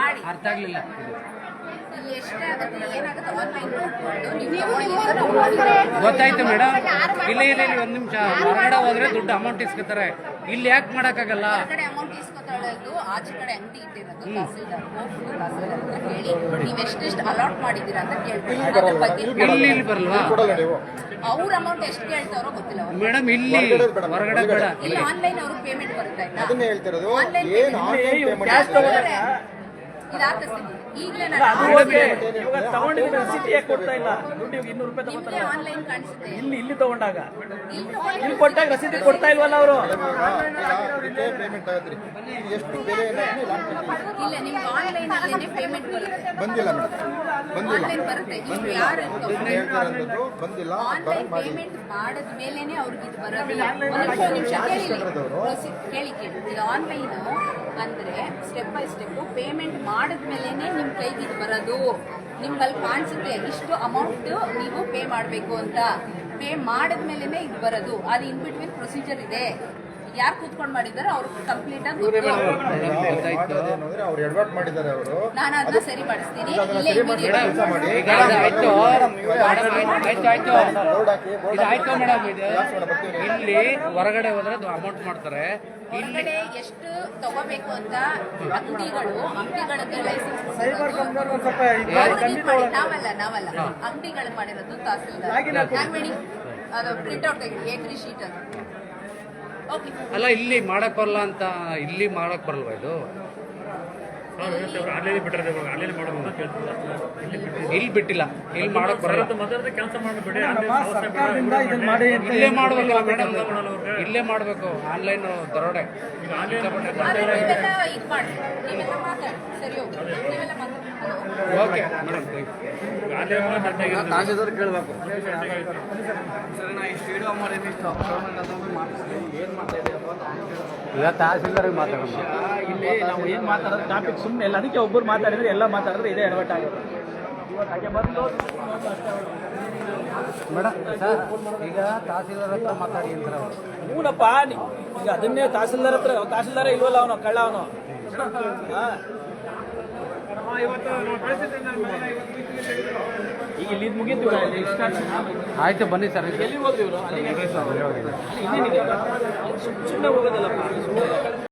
ಇಲ್ಲಿ ಎಷ್ಟೇ ಆಗುತ್ತೆ ಏನಾಗುತ್ತೆ ಆನ್ಲೈನ್ ನೋಡ್ಕೊಂಡು ನೀವು ಗೊತ್ತಾಯ್ತು ಮೇಡಮ್. ಇಲ್ಲ ಇಲ್ಲ ಇಲ್ಲಿ ಒಂದ್ ನಿಮಿಷ, ಹೊರಗಡೆ ಹೋದ್ರೆ ದುಡ್ಡು ಅಮೌಂಟ್ ಇಸ್ಕೊತಾರೆ, ಇಲ್ಲಿ ಯಾಕೆ ಮಾಡಕ್ಕಾಗಲ್ಲ? ಕಡೆ ಅಮೌಂಟ್ ಇಸ್ಕೊತಾಳದು, ಆಚೆ ಕಡೆ ಅಂಗಡಿ ಇಟ್ಟಿರೋದು ತಹಸೀಲ್ದಾರ್ ಅಂತ ಹೇಳಿ ನೀವು ಎಷ್ಟೆಷ್ಟು ಅಲಾಟ್ ಮಾಡಿದ್ದೀರಾ ಅಂತ ಕೇಳ್ತೀವಿ. ಅದ್ರ ಬಗ್ಗೆ ಇಲ್ಲಿ ಬರಲ್ವಾ? ಕೊಡಲ್ಲ ನೀವು. ಅವ್ರ ಅಮೌಂಟ್ ಎಷ್ಟು ಕೇಳ್ತಾರೋ ಗೊತ್ತಿಲ್ಲ ಅವ್ರಿಗೆ. ಮೇಡಮ್ ಇಲ್ಲಿ ಹೊರಗಡೆ ಬೇಡ. ಇಲ್ಲಿ ಆನ್ಲೈನ್ ಅವ್ರಿಗೆ ಪೇಮೆಂಟ್ ಬರುತ್ತೆ ಆಯ್ತಾ? ಅದನ್ನೇ ಹೇಳ್ತಿರೋದು. ಆನ್ಲೈನ್ ಏನು ಆನ್ಲೈನ್ ಕ್ಯಾಶ್ ಪೇಮೆಂಟ್ ಇದು ಹಾಕಿಸ್ತೀನಿ ಈಗಲೇ ಅದು ನಾನು ಓಕೆ. ಇವಾಗ ತಗೊಂಡಿದ್ದೀನಿ, ರಸೀದಿ ಯಾಕೆ ಕೊಡ್ತಾ ಇಲ್ಲ? ದುಡ್ಡು ಇವಾಗ 200 ರೂಪಾಯಿ ನಿಮ್ಗೆ ತಗೋತಾರೆ. ಆನ್ಲೈನ್ ಕಾಣಿಸುತ್ತೆ. ಇಲ್ಲಿ ತಗೊಂಡಾಗ ಇಲ್ಲಿ ಇಲ್ಲಿ ಕೊಟ್ಟಾಗ ರಸೀದಿ ಕೊಡ್ತಾ ಇಲ್ವಲ್ಲ ಅವರು? ಪೇಮೆಂಟ್ ಆಗತ್ರಿ. ಎಷ್ಟು ಬೆಲೆ ಇಲ್ಲ ನಿಮ್ಗೆ ಆನ್ಲೈನ್ ಅಲ್ಲೇನೆ ಪೇಮೆಂಟ್ ಬರುತ್ತೆ. ಬಂದಿಲ್ಲ ಮೇಡಮ್, ಬಂದಿಲ್ಲ. ಆನ್ಲೈನ್ ಬರುತ್ತೆ. ನೀವು ಯಾರು ಹೇಳ್ತಿರೋದು ಬಂದಿಲ್ಲ. ಆನ್ಲೈನ್ ಪೇಮೆಂಟ್ ಮಾಡಿದ ಮೇಲೇನೆ ಅವ್ರಿಗೆ ಇದು ಬರೋದಿಲ್ಲ. ಒಂದು ನಿಮಿಷ ಕೇಳಿ. ಈಗ ಆನ್ಲೈನ್ ಅಂದ್ರೆ ಸ್ಟೆಪ್ ಬೈ ಸ್ಟೆಪ್ ಪೇಮೆಂಟ್ ಮಾಡಿದ ಮೇಲೇನೆ ನಿಮ್ ಕೈಗೆ ಇದು ಬರೋದು. ನಿಮ್ಗಲ್ಲಿ ಕಾಣಿಸುತ್ತೆ ಇಷ್ಟು ಅಮೌಂಟ್ ನೀವು ಪೇ ಮಾಡಬೇಕು ಅಂತ. ಪೇ ಮಾಡಿದ ಮೇಲೇನೆ ಇದು ಬರೋದು. ಅದು ಇನ್ ಬಿಟ್ವೀನ್ ಪ್ರೊಸೀಜರ್ ಇದೆ. ಯಾರು ಕೂತ್ಕೊಂಡು ಮಾಡಿದಾರೆ ಅವ್ರು ಕಂಪ್ಲೀಟ್ ಆಗಿ ಅವ್ರು ಎಡ್ವರ್ಟ್ ಮಾಡಿದ್ದಾರೆ ಅವರು. ನಾನು ಅದನ್ನ ಸರಿ ಮಾಡಿಸ್ತೀನಿ. ಇಲ್ಲೇ ಕೆಲಸ ಮಾಡಿ. ಈಗ ಇದು ಆಯ್ತು ಆಯ್ತು ಬೋರ್ಡ್ ಹಾಕಿ, ಇದು ಆಯ್ತು ಮೇಡಮ್. ಇದು ಇಲ್ಲಿ ಹೊರಗಡೆ ಹೋದ್ರೆ ಅಮೌಂಟ್ ಮಾಡ್ತಾರೆ. ಹೊರಗಡೆ ಎಷ್ಟು ತಗೋಬೇಕು ಅಂತ ಅಂಗಡಿಗಳಿಗೆ ಲೈಸೆನ್ಸ್ ನಾವಲ್ಲ ಅಂಗಡಿಗಳು ಮಾಡಿರೋದು ತಹಸೀಲ್ದಾರ್. ಅದು ಪ್ರಿಂಟ್ ಔಟ್ ತೆಗಿ A3 ಶೀಟ್ ಅದು. ಓಕೆ ಅಲ್ಲ ಇಲ್ಲಿ ಮಾಡಕ್ ಬರಲ್ಲ ಅಂತ, ಇಲ್ಲಿ ಮಾಡಕ್ ಬರಲ್ವಾ ಇದು? ಆನ್ಲೈನ್ ಬಿಟ್ಟರೆ ಆನ್ಲೈನ್ ಮಾಡೋದು ಅಂತ ಕೇಳ್ತಿಲ್ಲ. ಇಲ್ಲಿ ಬಿಟ್ಟಿಲ್ಲ, ಇಲ್ಲಿ ಮಾಡಕ್ ಬರಲ್ಲ. ಮೊದಲೇ ಕೆಲಸ ಮಾಡಿಬಿಡಿ. ಸರ್ಕಾರದಿಂದ ಇದನ್ನ ಮಾಡಿ ಅಂತ ಇಲ್ಲೇ ಮಾಡ್ಬೇಕಲ್ಲ ಮೇಡಮ್, ಇಲ್ಲೇ ಮಾಡ್ಬೇಕು. ಆನ್ಲೈನ್ ದರೋಡೆ. ನೀವೆಲ್ಲ ಇದು ಮಾಡಿ. ನೀವೆಲ್ಲ ಮಾತಾಡಿ. ಸರಿ ಹೋಗಿ ನೀವೆಲ್ಲ ಮಾತಾಡಿ. Okay madam. ಈಗ ತಹಸೀಲ್ದಾರಿಗೆ ಮಾತಾಡೋಣ. ಇಲ್ಲಿ ನಾವು ಏನ್ ಮಾತಾಡೋದು ಟಾಪಿಕ್ ಸುಮ್ಮನೆ ಇಲ್ಲ. ಅದಕ್ಕೆ ಒಬ್ಬರು ಮಾತಾಡಿದ್ರೆ ಎಲ್ಲ ಮಾತಾಡಿದ್ರೆ ಇದೇ ಎಡವಟ್ ಆಗುತ್ತೆ. ಇವಾಗ ಹಾಗೆ ಬಂದು ಮೇಡಮ್ ಸರ್, ಈಗ ತಹಸೀಲ್ದಾರ್ ಹತ್ರ ಮಾತಾಡಿ ಅಂತಾರೆ ಅವರು. ಹೂನಪ್ಪ, ಈಗ ಅದನ್ನೇ ತಹಸೀಲ್ದಾರ್ ಹತ್ರ, ತಹಸೀಲ್ದಾರ ಇಲ್ವಲ್ಲ ಅವನು, ಕಳ್ಳ ಅವನು. ಈಗ ಇಲ್ಲಿ ಮುಗಿತು, ಆಯ್ತು ಬನ್ನಿ ಸರ್. ಎಲ್ಲಿ ಹೋದ್ವಿ ಇವರು? ಸುಮ್ಮನೆ ಹೋಗೋದಲ್ಲಪ್ಪ.